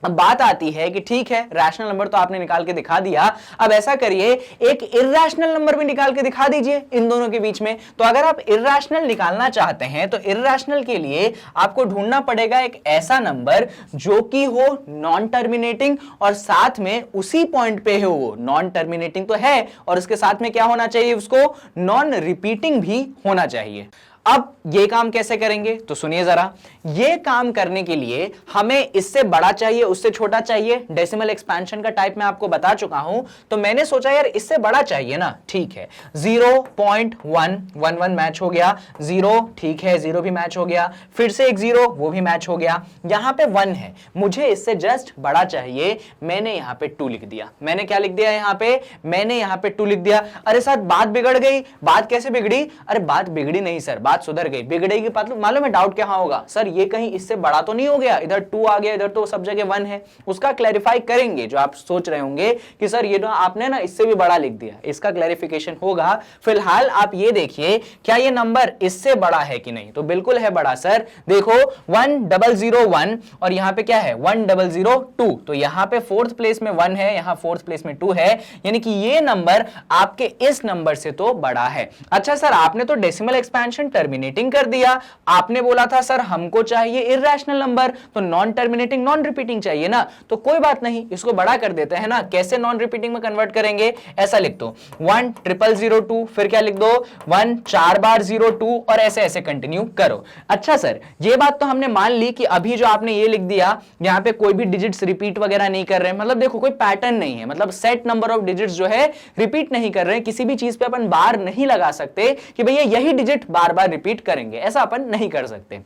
अब बात आती है कि ठीक है रैशनल नंबर तो आपने निकाल के दिखा दिया, अब ऐसा करिए एक इरैशनल नंबर भी निकाल के दिखा दीजिए इन दोनों के बीच में। तो अगर आप इरैशनल निकालना चाहते हैं तो इरैशनल के लिए आपको ढूंढना पड़ेगा एक ऐसा नंबर जो कि हो नॉन टर्मिनेटिंग और साथ में उसी पॉइंट पे हो। वो नॉन टर्मिनेटिंग तो है और उसके साथ में क्या होना चाहिए? उसको नॉन रिपीटिंग भी होना चाहिए। अब ये काम कैसे करेंगे? तो सुनिए जरा, ये काम करने के लिए हमें इससे बड़ा चाहिए, उससे छोटा चाहिए। डेसिमल एक्सपेंशन का टाइप मैं आपको बता चुका हूं, तो मैंने सोचा यार इससे बड़ा चाहिए ना, ठीक है 0.111 मैच हो गया, 0 ठीक है 0 भी मैच हो गया, फिर से एक 0 वो भी मैच हो गया, यहां पे 1 है, मुझे इससे जस्ट बड़ा चाहिए। मैंने यहां पे 2 लिख दिया। मैंने क्या लिख दिया यहां पे? मैंने यहां पे 2 लिख दिया। अरे सर बात बिगड़ गई। बात कैसे बिगड़ी? अरे बात बिगड़ी नहीं सर, बात सुधर गई। बिगड़ेगी मालूम है डाउट क्या होगा? सर ये कहीं इससे बड़ा तो नहीं हो गया? इधर 2 आ गया, इधर तो सब जगह 1 है। उसका क्लैरिफाई करेंगे। जो आप सोच रहे होंगे कि सर ये तो आपने ना इससे भी बड़ा लिख दिया, इसका क्लैरिफिकेशन होगा। फिलहाल आप ये देखिए क्या ये नंबर इससे बड़ा है कि नहीं? तो बिल्कुल है बड़ा सर। देखो 1001 और यहां पे क्या है 1002, तो यहां पे 4th प्लेस में 1 है, यहां 4th प्लेस में 2 है, यानी कि ये नंबर आपके इस नंबर से तो बड़ा है। अच्छा सर आपने तो डेसिमल एक्सपेंशन टर्मिनेटिंग कर दिया। आपने बोला था सर हमको चाहिए इररेशनल नंबर, तो नॉन टर्मिनेटिंग नॉन रिपीटिंग चाहिए ना, तो कोई बात नहीं, इसको बड़ा कर देते हैं ना। कैसे नॉन रिपीटिंग में कन्वर्ट करेंगे, ऐसा लिख दो 10002, फिर क्या लिख दो 1 4 बार 02 और ऐसे ऐसे कंटिन्यू करो। अच्छा सर, ये बात तो हमने मान ली कि अभी जो आपने ये लिख दिया यहां पे कोई भी डिजिट्स रिपीट वगैरह नहीं कर रहे हैं, मतलब देखो कोई पैटर्न नहीं है, मतलब सेट नंबर ऑफ डिजिट्स जो है रिपीट नहीं कर रहे हैं। किसी भी चीज पे अपन बार नहीं लगा सकते कि भैया यही डिजिट बार बार रिपीट करेंगे, ऐसा अपन नहीं कर सकते।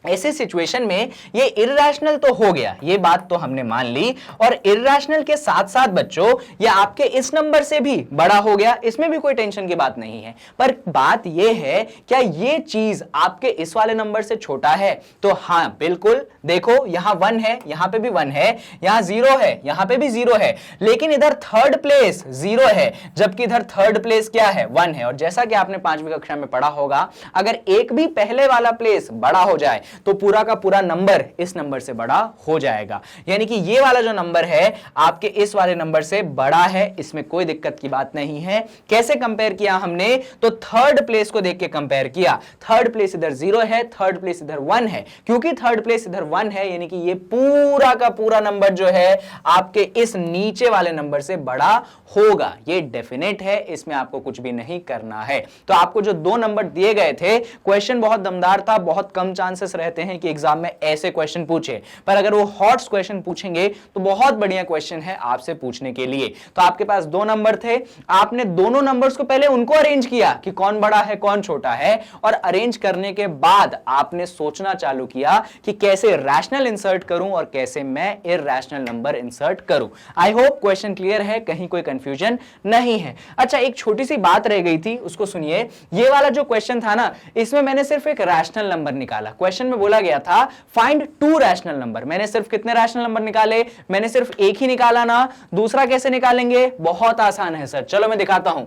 ऐसे सिचुएशन में ये इररेशनल तो हो गया, ये बात तो हमने मान ली, और इररेशनल के साथ साथ बच्चों ये आपके इस नंबर से भी बड़ा हो गया, इसमें भी कोई टेंशन की बात नहीं है। पर बात ये है क्या ये चीज आपके इस वाले नंबर से छोटा है, तो हां बिल्कुल, देखो यहां 1 है, यहां पे भी 1 है, यहां 0 है, यहां पे भी 0 है, लेकिन इधर थर्ड प्लेस 0 है, जबकि इधर थर्ड प्लेस क्या है 1 है। और जैसा कि आपने 5वीं कक्षा में पढ़ा होगा, अगर एक भी पहले वाला प्लेस बड़ा हो जाए तो पूरा का पूरा नंबर इस नंबर से बड़ा हो जाएगा। यानी कि ये वाला जो नंबर है आपके इस वाले नंबर से बड़ा है, इसमें कोई दिक्कत की बात नहीं है। कैसे कंपेयर किया हमने, तो थर्ड प्लेस को देख के कंपेयर किया। थर्ड प्लेस इधर 0 है, थर्ड प्लेस इधर 1 है, क्योंकि थर्ड प्लेस इधर 1 है यानी कि ये पूरा का पूरा नंबर जो है आपके इस नीचे वाले नंबर से बड़ा होगा, ये डेफिनेट है, इसमें आपको कुछ भी नहीं करना है। तो आपको जो 2 नंबर दिए गए थे, क्वेश्चन बहुत दमदार था, बहुत कम चांसेस रहते हैं कि एग्जाम में ऐसे क्वेश्चन पूछे, पर अगर वो हॉट क्वेश्चन पूछेंगे तो बहुत बढ़िया क्वेश्चन है आपसे पूछने के लिए। तो आपके पास 2 नंबर थे, आपने दोनों नंबर्स को पहले उनको अरेंज किया कि कौन बड़ा है कौन छोटा है, और अरेंज करने के बाद आपने सोचना चालू किया कि कैसे रैशनल इंसर्ट करूं और कैसे मैं इररेशनल नंबर इंसर्ट करूं। आई होप क्वेश्चन क्लियर है, कहीं कोई कंफ्यूजन नहीं है। अच्छा, एक छोटी सी बात रह गई थी, उसको सुनिए। ये वाला जो क्वेश्चन था ना, इसमें मैंने सिर्फ एक रैशनल नंबर निकाला। क्वेश्चन में बोला गया था फाइंड 2 रैशनल नंबर, मैंने सिर्फ कितने रैशनल नंबर निकाले, मैंने सिर्फ एक ही निकाला ना। दूसरा कैसे निकालेंगे, बहुत आसान है सर, चलो मैं दिखाता हूं।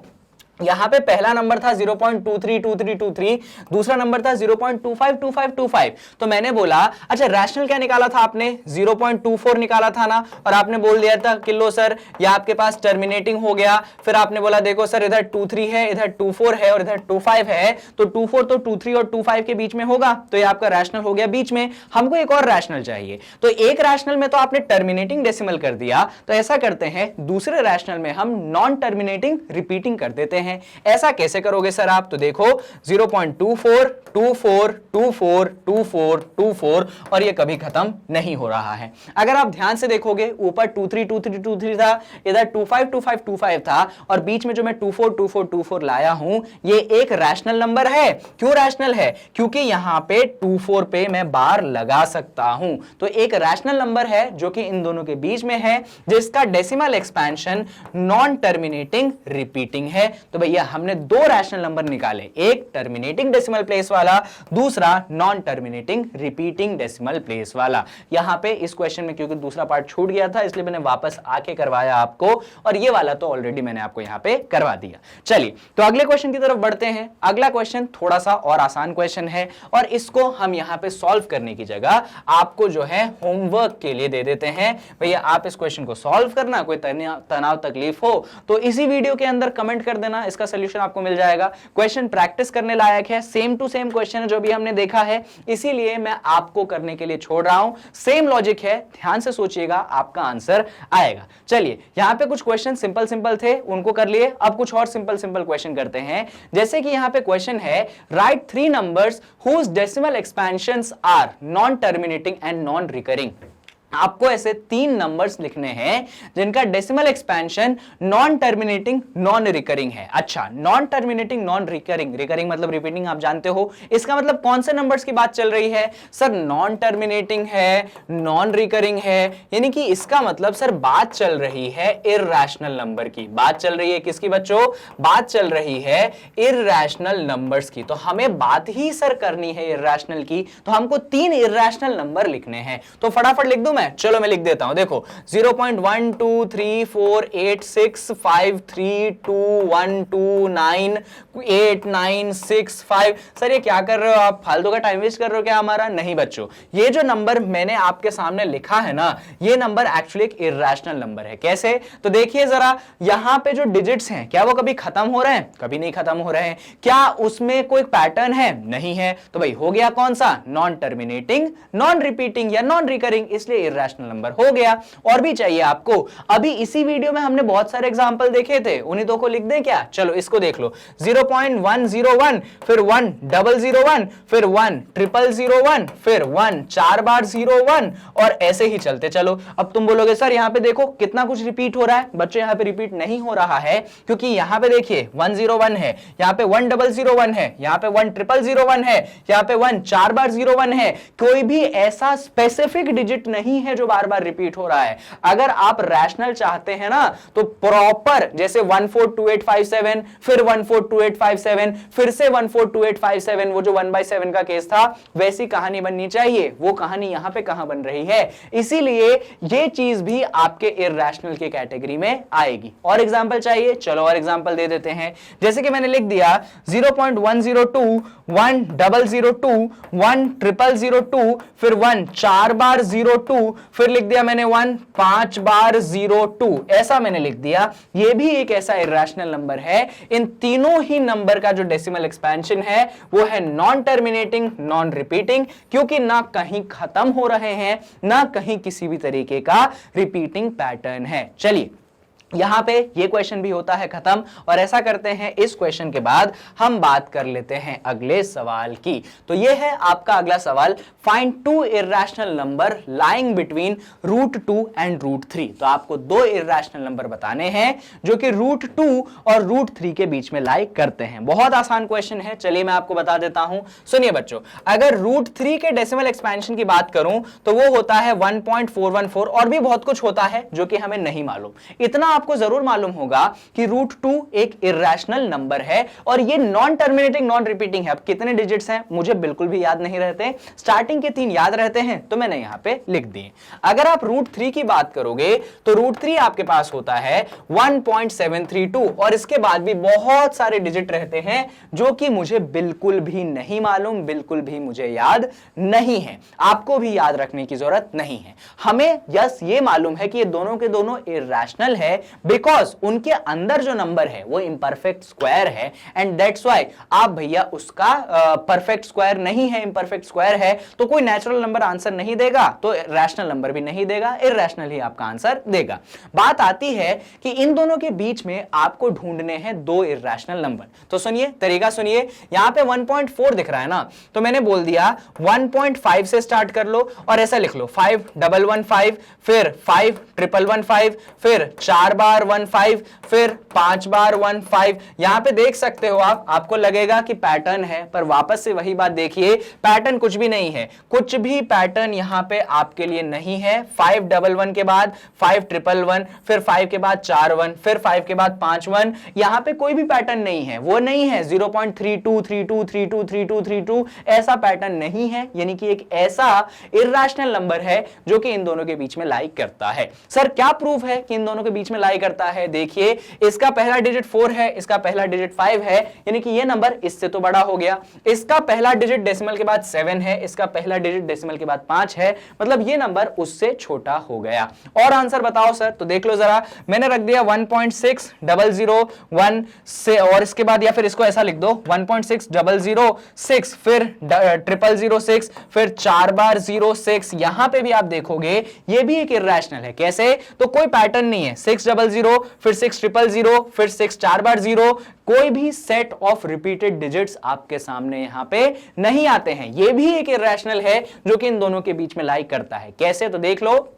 यहां पे पहला नंबर था 0.232323, दूसरा नंबर था 0.252525। तो मैंने बोला अच्छा रैशनल क्या निकाला था आपने, 0.24 निकाला था ना, और आपने बोल दिया था कि लो सर ये आपके पास टर्मिनेटिंग हो गया। फिर आपने बोला देखो सर इधर 23 है, इधर 24 है और इधर 25 है, तो 24 तो 23 और 25 के बीच में होगा, तो ये आपका रैशनल हो गया बीच में। हमको एक और रैशनल चाहिए, तो एक रैशनल में तो आपने टर्मिनेटिंग डेसिमल कर दिया, तो ऐसा करते हैं दूसरे रैशनल में हम नॉन टर्मिनेटिंग रिपीटिंग कर देते हैं। ऐसा कैसे करोगे सर आप, तो देखो 0.24 24 24 24 24 और ये कभी खत्म नहीं हो रहा है। अगर आप ध्यान से देखोगे ऊपर 23 23 23 था, इधर 25 25 25 था, और बीच में जो मैं 24 24 24 लाया हूं, ये एक रैशनल नंबर है। क्यों रैशनल है, क्योंकि यहां पे 24 पे मैं बार लगा सकता हूं, तो एक रैशनल नंबर है जो कि इन दोनों के बीच में है, जिसका decimal expansion non terminating repeating है। तो भैया हमने 2 रैशनल नंबर निकाले, एक टर्मिनेटिंग डेसिमल प्लेस वाला, दूसरा non terminating repeating decimal place वाला। यहां पे इस क्वेश्चन में क्योंकि दूसरा पार्ट छूट गया था, इसलिए मैंने वापस आके करवाया आपको, और ये वाला तो ऑलरेडी मैंने आपको यहां पे करवा दिया। चलिए तो अगले क्वेश्चन की तरफ बढ़ते हैं। अगला क्वेश्चन थोड़ा सा और आसान क्वेश्चन है, और इसको हम यहां पे सॉल्व करने की जगह आपको जो है होमवर्क के लिए दे देते हैं। भैया आप इस क्वेश्चन को सॉल्व करना, कोई तनाव तकलीफ हो तो इसी वीडियो के अंदर कमेंट कर देना, इसका सॉल्यूशन आपको मिल जाएगा। क्वेश्चन प्रैक्टिस करने लायक है, सेम टू सेम क्वेश्चन है जो भी हमने देखा है, इसीलिए मैं आपको करने के लिए छोड़ रहा हूं। सेम लॉजिक है, ध्यान से सोचिएगा, आपका आंसर आएगा। चलिए यहां पे कुछ क्वेश्चन सिंपल सिंपल थे, उनको कर लिए। अब कुछ और सिंपल सिंपल क्वेश्चन करते हैं। जैसे कि यहां पे क्वेश्चन है write 3 numbers whose decimal expansions are non terminating and non recurring. आपको ऐसे 3 नंबर्स लिखने हैं जिनका decimal expansion non terminating non recurring है। अच्छा, non terminating non recurring, recurring मतलब रिपीटिंग, आप जानते हो। इसका मतलब कौन से नंबर्स की बात चल रही है सर, नॉन टर्मिनेटिंग है, नॉन रिकरिंग है, यानी कि इसका मतलब सर बात चल रही है इररेशनल नंबर की। बात चल रही है किसकी बच्चों, बात चल रही है इररेशनल नंबर्स की। तो हमें बात ही सर करनी है इररेशनल की, तो हमको 3 इररेशनल नंबर लिखने हैं। तो फटाफट लिख दूं मैं, मैं? चलो मैं लिख देता हूं, देखो 0.123486532129896 सर ये क्या कर रहे हो आप? फालतू का टाइम वेस्ट कर रहे हो क्या हमारा? नहीं बच्चों, ये जो नंबर मैंने आपके सामने लिखा है ना, ये नंबर एक्चुअली एक इर्रेशनल नंबर है। कैसे? तो देखिए जरा, यहां पे जो डिजिट्स हैं क्या वो कभी खत्म हो रहे हैं? कभी नहीं खत्म हो रहे हैं। क्या उसमें कोई पैटर्न है? नहीं है। तो भाई हो गया कौन सा? नॉन टर्मिनेटिंग, नॉन रिपीटिंग या नॉन रिकरिंग, इसलिए इर्रेशनल नंबर हो गया। और भी चाहिए आपको? अभी इसी वीडियो में हमने बहुत सारे एग्जांपल देखे थे, उन्हीं दो को लिख दें क्या? चलो इसको देख लो, 0.101, फिर 1001, फिर 1001, फिर 1 4 बार 01 और ऐसे ही चलते चलो। अब तुम बोलोगे सर यहां पे देखो कितना कुछ रिपीट हो रहा है। बच्चों यहां पे रिपीट नहीं हो रहा है, क्योंकि यहां पे देखिए 101 है, यहां पे 1001 है, यहां पे 1001 है, यहां पे 1 4 बार 01 है। कोई भी ऐसा स्पेसिफिक डिजिट नहीं है जो बार बार रिपीट हो रहा है। अगर आप रैशनल चाहते हैं ना, तो प्रॉपर जैसे 142857, फिर 142857, फिर से 142857, वो जो 1/7 का केस था, वैसी कहानी बननी चाहिए। वो कहानी यहां पे कहां बन रही है? इसीलिए ये चीज भी आपके इर्रेशनल की कैटेगरी में आएगी। और एग्जांपल चाहिए? चलो और एग्जांपल दे देते हैं। जैसे कि मैंने लिख दिया 0.102, 1002, 1002, फिर 1 4 बार 02, फिर लिख दिया मैंने 1 5 बार 02, ऐसा मैंने लिख दिया। ये भी एक ऐसा इर्रेशनल नंबर है। इन तीनों ही नंबर का जो डेसिमल एक्सपेंशन है वो है नॉन टर्मिनेटिंग, नॉन रिपीटिंग, क्योंकि ना कहीं खत्म हो रहे हैं, ना कहीं किसी भी तरीके का रिपीटिंग पैटर्न है। चलिए यहां पे ये क्वेश्चन भी होता है खत्म, और ऐसा करते हैं इस क्वेश्चन के बाद हम बात कर लेते हैं अगले सवाल की। तो ये है आपका अगला सवाल, find 2 irrational number lying between √2 and √3। तो आपको 2 इर्रेशनल नंबर बताने हैं जो कि √2 और √3 के बीच में लाई करते हैं। बहुत आसान क्वेश्चन है, चलिए मैं आपको बता देता हूं। सुनिए बच्चों, अगर √3 के डेसिमल एक्सपेंशन की बात करूं तो वो होता है 1.414, और भी बहुत कुछ होता है जो कि हमें नहीं मालूम। इतना आपको जरूर मालूम होगा कि √2 एक इर्रेशनल नंबर है और ये नॉन टर्मिनेटिंग, नॉन रिपीटिंग है। अब कितने डिजिट्स हैं मुझे बिल्कुल भी याद नहीं रहते, स्टार्टिंग के 3 याद रहते हैं तो मैंने यहां पे लिख दिए। अगर आप √3 की बात करोगे तो √3 आपके पास होता है 1.732, और इसके बाद भी बहुत सारे डिजिट रहते हैं जो कि मुझे बिल्कुल भी नहीं मालूम, बिल्कुल भी मुझे याद नहीं है। आपको भी याद रखने की जरूरत नहीं है। हमें यस ये मालूम है कि ये दोनों के दोनों इर्रेशनल है, बिकॉज उनके अंदर जो नंबर है वो इम्परफेक्ट स्क्वायर है, एंड दैट्स व्हाई आप भैया उसका परफेक्ट स्क्वायर नहीं है, इम्परफेक्ट स्क्वायर है, तो कोई नेचुरल नंबर आंसर नहीं देगा, तो रैशनल नंबर भी नहीं देगा, इर्रेशनल ही आपका आंसर देगा। बात आती है कि इन दोनों के बीच में आपको ढूंढने हैं 2 इर्रेशनल नंबर। तो सुनिए तरीका सुनिए, यहां पे 1.4 दिख रहा है ना, तो मैंने बोल दिया 1.5 से स्टार्ट कर लो और ऐसा लिख लो 5115, फिर 5115, फिर 4 बार 15, फिर 5 बार 15। यहां पे देख सकते हो आप, आपको लगेगा कि पैटर्न है, पर वापस से वही बात देखिए, पैटर्न कुछ भी नहीं है, कुछ भी पैटर्न यहां पे आपके लिए नहीं है। 511 के बाद 5111, फिर 5 के बाद 4 1, फिर 5 के बाद 5 1, यहां पे कोई भी पैटर्न नहीं है, वो नहीं है 0.3232323232, ऐसा पैटर्न नहीं है। यानी कि एक ऐसा इर्रेशनल नंबर है जो कि इन दोनों के बीच में लाई करता है। सर क्या प्रूफ है कि इन दोनों के बीच में लाई करता है? देखिए इसका पहला डिजिट 4 है, इसका पहला डिजिट 5 है, यानी कि ये नंबर इससे तो बड़ा हो गया। इसका पहला डिजिट डेसिमल के बाद 7 है, इसका पहला डिजिट डेसिमल के बाद 5 है, मतलब ये नंबर उससे छोटा हो गया। और आंसर बताओ सर, तो देख लो जरा, मैंने रख दिया 1.6001 से, और इसके बाद या फिर इसको ऐसा लिख दो 1.6006, फिर 0006, फिर 4 बार 06। यहां पे भी आप देखोगे ये भी एक इर्रेशनल है। कैसे? तो कोई पैटर्न नहीं है, 600, फिर 6000, फिर 6 4 बार 0, कोई भी सेट ऑफ रिपीटेड डिजिट्स आपके सामने यहां पे नहीं आते हैं। ये भी एक इर्रेशनल है जो कि इन दोनों के बीच में लाई करता है। कैसे? तो देख लो,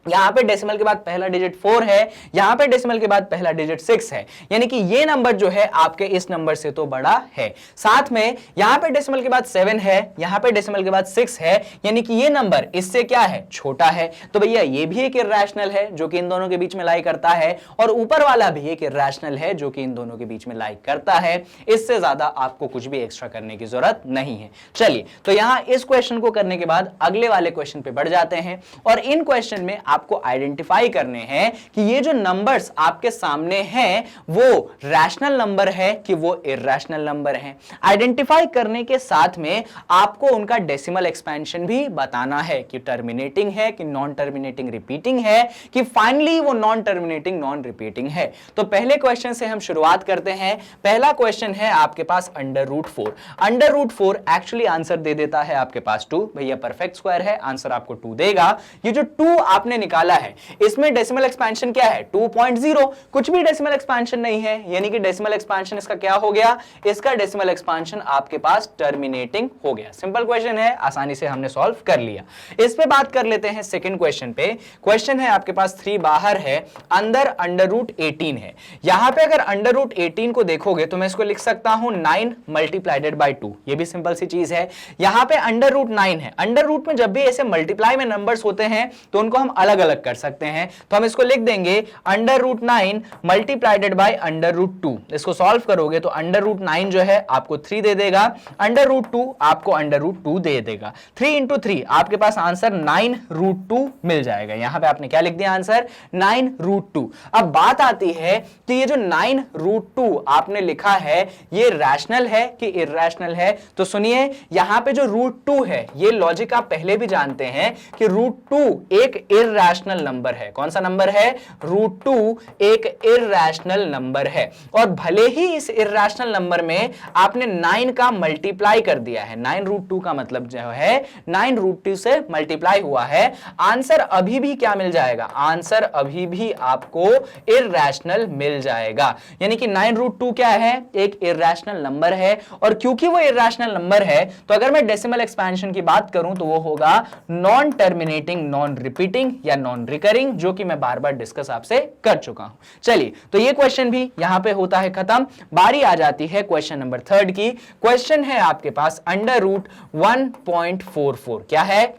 यहां पे डेसिमल के बाद पहला डिजिट 4 है, यहां पे डेसिमल के बाद पहला डिजिट 6 है, यानी कि ये नंबर जो है आपके इस नंबर से तो बड़ा है। साथ में यहां पे डेसिमल के बाद 7 है, यहां पे डेसिमल के बाद 6 है, यानी कि ये नंबर इससे क्या है, छोटा है। तो भैया ये भी एक इर्रेशनल है जो कि इन दोनों के बीच में लाई करता है, और ऊपर वाला भी एक इर्रेशनल है जो कि इन दोनों के बीच में लाई करता है। इससे ज्यादा आपको कुछ भी एक्स्ट्रा करने की जरूरत नहीं है। चलिए, तो यहां इस क्वेश्चन को करने के बाद अगले वाले क्वेश्चन पे बढ़ जाते हैं, और इन क्वेश्चन में आपको आइडेंटिफाई करने हैं कि ये जो नंबर्स आपके सामने हैं वो रैशनल नंबर है कि वो इर्रेशनल नंबर है। आइडेंटिफाई करने के साथ में आपको उनका डेसिमल एक्सपेंशन भी बताना है कि टर्मिनेटिंग है कि नॉन टर्मिनेटिंग रिपीटिंग है कि फाइनली वो नॉन टर्मिनेटिंग नॉन रिपीटिंग है। तो पहले क्वेश्चन से हम शुरुआत करते हैं। पहला क्वेश्चन है आपके पास √4। √4 एक्चुअली आंसर दे देता है आपके पास 2। भैया परफेक्ट स्क्वायर है, आंसर आपको 2 देगा। ये जो 2 आपने निकाला है इसमें डेसिमल एक्सपेंशन क्या है, 2.0। कुछ भी डेसिमल एक्सपेंशन नहीं है, यानी कि डेसिमल एक्सपेंशन इसका क्या हो गया, इसका डेसिमल एक्सपेंशन आपके पास टर्मिनेटिंग हो गया। सिंपल क्वेश्चन है, आसानी से हमने सॉल्व कर लिया। इस पे बात कर लेते हैं सेकंड क्वेश्चन पे। क्वेश्चन है आपके पास 3 बाहर है, अंदर √18 है। यहां पे अगर √18 को देखोगे तो मैं इसको लिख सकता हूं 9 मल्टीप्लाइडेड बाय 2। ये भी सिंपल सी चीज है। यहां पे √9 है, अंडर रूट में जब भी ऐसे मल्टीप्लाई में नंबर्स होते हैं तो उनको हम अलग अलग कर सकते हैं। तो हम इसको लिख देंगे √9 मल्टीप्लाइडेड बाय √2। इसको सॉल्व करोगे तो √9 जो है आपको 3 दे देगा, √2 आपको √2 दे देगा। 3 × 3 आपके पास आंसर 9√2 मिल जाएगा। यहां पे आपने क्या लिख दिया आंसर, 9√2। अब बात आती है कि ये जो 9√2 आपने लिखा है ये रैशनल है कि इर्रेशनल है। तो सुनिए, यहां पे जो √2 है ये लॉजिक आप पहले भी जानते हैं कि √2 एक इर्रेशनल नंबर है। कौन सा नंबर है, √2 एक इर्रेशनल नंबर है। और भले ही इस इर्रेशनल नंबर में आपने 9 का मल्टीप्लाई कर दिया है, 9√2 का मतलब जो है 9√2 से मल्टीप्लाई हुआ है, आंसर अभी भी क्या मिल जाएगा, आंसर अभी भी आपको इर्रेशनल मिल जाएगा। यानी कि 9√2 क्या है, एक इर्रेशनल नंबर है। और क्योंकि वो इर्रेशनल नंबर है तो अगर मैं डेसिमल एक्सपेंशन की बात करूं तो वो होगा नॉन टर्मिनेटिंग नॉन रिपीटिंग या नॉन रिकरिंग, जो कि मैं बार बार डिस्कस आपसे कर चुका हूं। चलिए, तो ये क्वेश्चन भी यहां पे होता है खत्म। बारी आ जाती है क्वेश्चन नंबर 3 की। क्वेश्चन है आपके पास √1.44। क्या है,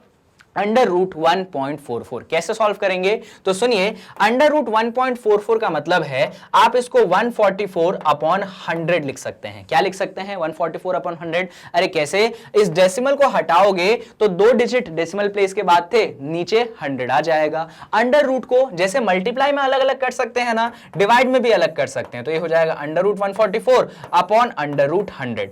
√1.44। कैसे सॉल्व करेंगे, तो सुनिए, √1.44 का मतलब है आप इसको 144/100 लिख सकते हैं। क्या लिख सकते हैं, 144/100। अरे कैसे, इस डेसिमल को हटाओगे तो 2 डिजिट डेसिमल प्लेस के बाद थे, नीचे 100 आ जाएगा। अंडर रूट को जैसे मल्टीप्लाई में अलग अलग कर सकते हैं ना, डिवाइड में भी अलग कर सकते हैं। तो ये हो जाएगा √144/100।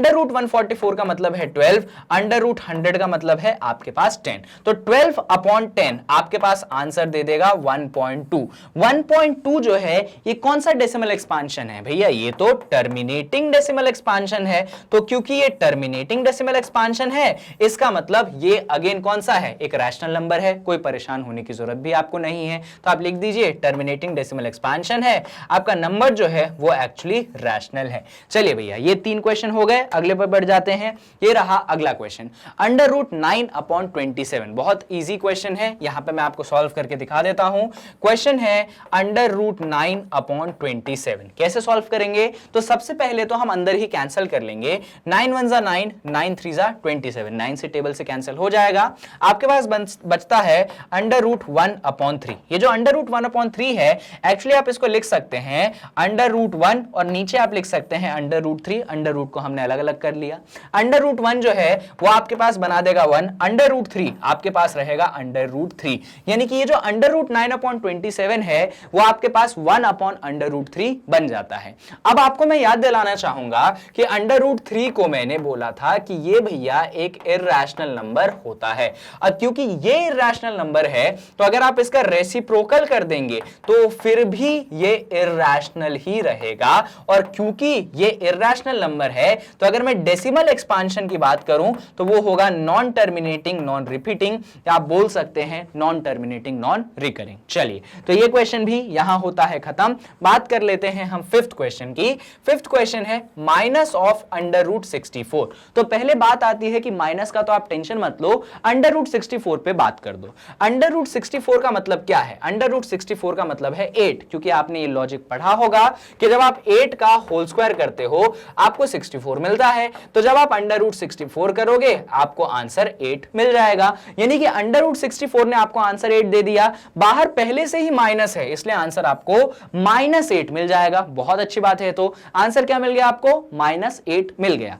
√144 का मतलब है 12, √100 का मतलब है आपके पास 10। तो 12/10 आपके पास आंसर दे देगा 1.2। 1.2 जो है ये कौन सा डेसिमल एक्सपांशन है भैया, ये तो टर्मिनेटिंग डेसिमल एक्सपांशन है। तो क्योंकि ये टर्मिनेटिंग डेसिमल एक्सपांशन है, इसका मतलब ये अगेन कौन सा है, एक रैशनल नंबर है। कोई परेशान होने की जरूरत भी आपको नहीं है। तो आप लिख दीजिए टर्मिनेटिंग डेसिमल एक्सपांशन है, आपका नंबर जो है वो एक्चुअली रैशनल है। चलिए भैया, ये 3 क्वेश्चन हो गए, अगले पर बढ़ जाते हैं। ये रहा अगला क्वेश्चन, √9/27। बहुत इजी क्वेश्चन है, यहां पे मैं आपको सॉल्व करके दिखा देता हूं। क्वेश्चन है √9/27। कैसे सॉल्व करेंगे, तो सबसे पहले तो हम अंदर ही कैंसिल कर लेंगे। 9 1 जा 9, 9 3 जा 27। 9 से टेबल से कैंसिल हो जाएगा। आपके पास बचता है √1/3। ये जो √1/3 है, एक्चुअली आप इसको लिख सकते हैं √1 और नीचे आप लिख सकते हैं √3। अंडर रूट को हमने अलग अलग कर लिया। √1 जो है वो आपके पास बना देगा 1, √3 आपके पास रहेगा √3। यानी कि ये जो √9/27 है वो आपके पास 1/√3 बन जाता है। अब आपको मैं याद दिलाना चाहूंगा कि √3 को मैंने बोला था कि ये भैया एक इर्रेशनल नंबर होता है। अब क्योंकि ये इर्रेशनल नंबर है तो अगर आप इसका रेसिप्रोकल कर देंगे तो फिर भी ये इर्रेशनल ही रहेगा। और क्योंकि ये इर्रेशनल नंबर है तो अगर मैं डेसिमल एक्सपांशन की बात करूं तो वो होगा non terminating non repeating repeating, या आप बोल सकते हैं नॉन टर्मिनेटिंग नॉन रिकरिंग। चलिए, तो ये क्वेश्चन भी यहां होता है खत्म। बात कर लेते हैं हम फिफ्थ क्वेश्चन की। फिफ्थ क्वेश्चन है माइनस ऑफ अंडर रूट 64। तो पहले बात आती है कि माइनस का तो आप टेंशन मत लो, अंडर रूट 64 पे बात कर दो। अंडर रूट 64 का मतलब क्या है? अंडर रूट 64 का मतलब है 8, क्योंकि आपने ये लॉजिक पढ़ा होगा कि जब आप 8 का होल स्क्वायर करते हो आपको 64 मिलता है, तो जब आप अंडर रूट 64 करोगे आपको आंसर 8 मिल जाएगा। यानी कि अंडर रूट 64 ने आपको आंसर 8 दे दिया, बाहर पहले से ही माइनस है इसलिए आंसर आपको -8 मिल जाएगा। बहुत अच्छी बात है, तो आंसर क्या मिल गया आपको? -8 मिल गया।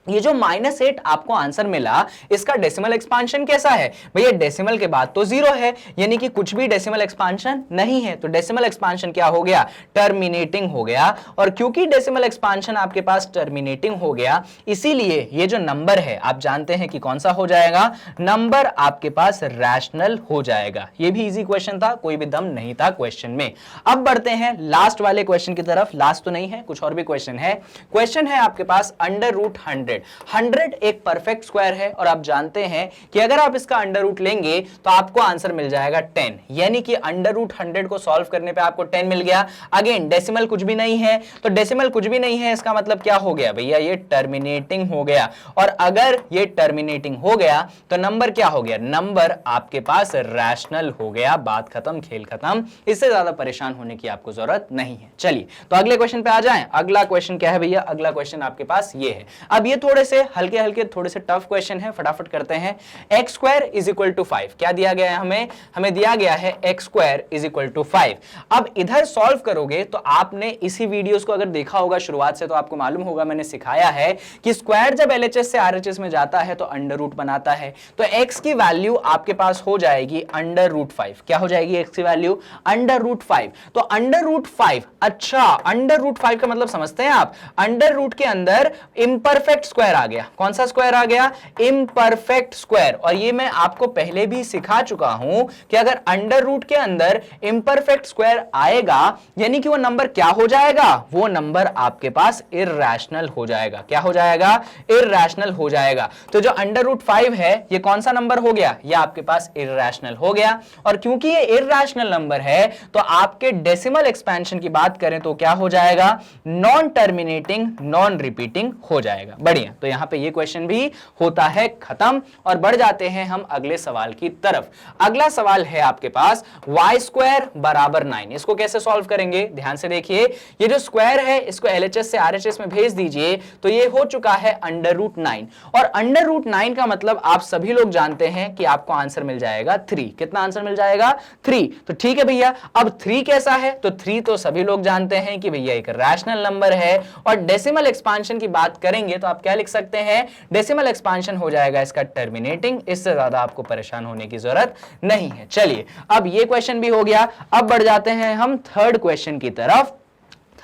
ये जो -8 आपको आंसर मिला, इसका डेसिमल एक्सपांशन कैसा है? भैया डेसिमल के बाद तो 0 है, यानी कि कुछ भी डेसिमल एक्सपांशन नहीं है, तो डेसिमल एक्सपांशन क्या हो गया? टर्मिनेटिंग हो गया। और क्योंकि डेसिमल एक्सपांशन आपके पास टर्मिनेटिंग हो गया, इसीलिए ये जो नंबर है आप जानते हैं कि कौन सा हो जाएगा? नंबर आपके पास रैशनल हो जाएगा। ये भी इजी क्वेश्चन था, कोई भी दम नहीं था क्वेश्चन में। अब बढ़ते हैं लास्ट वाले क्वेश्चन की तरफ। लास्ट तो नहीं है, कुछ और भी क्वेश्चन है। क्वेश्चन है आपके पास अंडर रूट 100 एक परफेक्ट स्क्वायर है, और आप जानते हैं कि अगर आप इसका अंडर रूट लेंगे तो आपको आंसर मिल जाएगा 10, यानी कि अंडर रूट 100 को सॉल्व करने पे आपको 10 मिल गया। अगेन डेसिमल कुछ भी नहीं है, तो डेसिमल कुछ भी नहीं है इसका मतलब क्या हो गया भैया? ये टर्मिनेटिंग हो गया। और अगर ये टर्मिनेटिंग हो गया तो नंबर क्या हो गया? नंबर आपके पास रैशनल हो गया। बात खत्म, खेल खत्म, इससे ज्यादा परेशान होने की आपको जरूरत नहीं है। चलिए, तो अगले क्वेश्चन पे आ जाएं। अगला क्वेश्चन क्या है भैया? अगला क्वेश्चन आपके पास ये है। अब ये थोड़े से हल्के थोड़े से टफ क्वेश्चन है, फटाफट करते हैं। x square is equal to 5, क्या दिया गया है हमें दिया गया है x square is equal to 5। अब इधर सॉल्व करोगे तो आपने इसी वीडियोस को अगर देखा होगा शुरुआत से तो आपको मालूम होगा, मैंने सिखाया है कि स्क्वायर जब LHS से RHS में जाता है तो अंडर रूट बनाता है। तो x की वैल्यू आपके पास हो जाएगी अंडर रूट 5। क्या हो जाएगी x की वैल्यू? Under root 5। तो अंडर रूट 5, अच्छा अंडर रूट 5 का मतलब समझते हैं आप? अंडर रूट के अंदर इम्परफेक्ट स्क्वायर आ गया। कौन सा स्क्वायर आ गया? Imperfect square. और ये मैं आपको पहले भी सिखा चुका हूं कि अगर अंडर रूट के अंदर इम्परफेक्ट स्क्वायर आएगा यानी कि वो नंबर क्या हो जाएगा? वो नंबर आपके पास इरैशनल हो जाएगा। क्या हो जाएगा? इरैशनल हो जाएगा। तो जो अंडर रूट 5 है ये कौन सा नंबर हो गया? ये आपके पास इरैशनल हो गया। और क्योंकि ये इरैशनल नंबर है तो आपके डेसिमल एक्सपेंशन की बात करें तो क्या हो जाएगा? नॉन टर्मिनेटिंग नॉन रिपीटिंग हो जाएगा। बढ़िया, तो यहां पे ये क्वेश्चन भी होता है खत्म। और बढ़ जाते हैं हम अगले सवाल की तरफ। अगला सवाल है आपके पास y स्क्वायर बराबर 9। इसको कैसे सॉल्व करेंगे? ध्यान से देखिए, ये जो स्क्वायर है इसको LHS से RHS में भेज दीजिए तो ये हो चुका है अंडर रूट 9। और अंडर रूट 9 का मतलब आप सभी लोग जानते हैं कि आपको आंसर मिल जाएगा 3। कितना आंसर मिल जाएगा? 3। तो ठीक है भैया, अब 3 कैसा है? तो 3 तो सभी लोग जानते हैं कि भैया एक रैशनल नंबर है। और डेसिमल एक्सपांशन की बात करेंगे तो आप क्या लिख सकते हैं? डेसिमल एक्सपांशन हो जाएगा इसका टर्मिनेटिंग। इससे ज्यादा आपको परेशान होने की जरूरत नहीं है। चलिए, अब ये क्वेश्चन भी हो गया। अब बढ़ जाते हैं हम थर्ड क्वेश्चन की तरफ।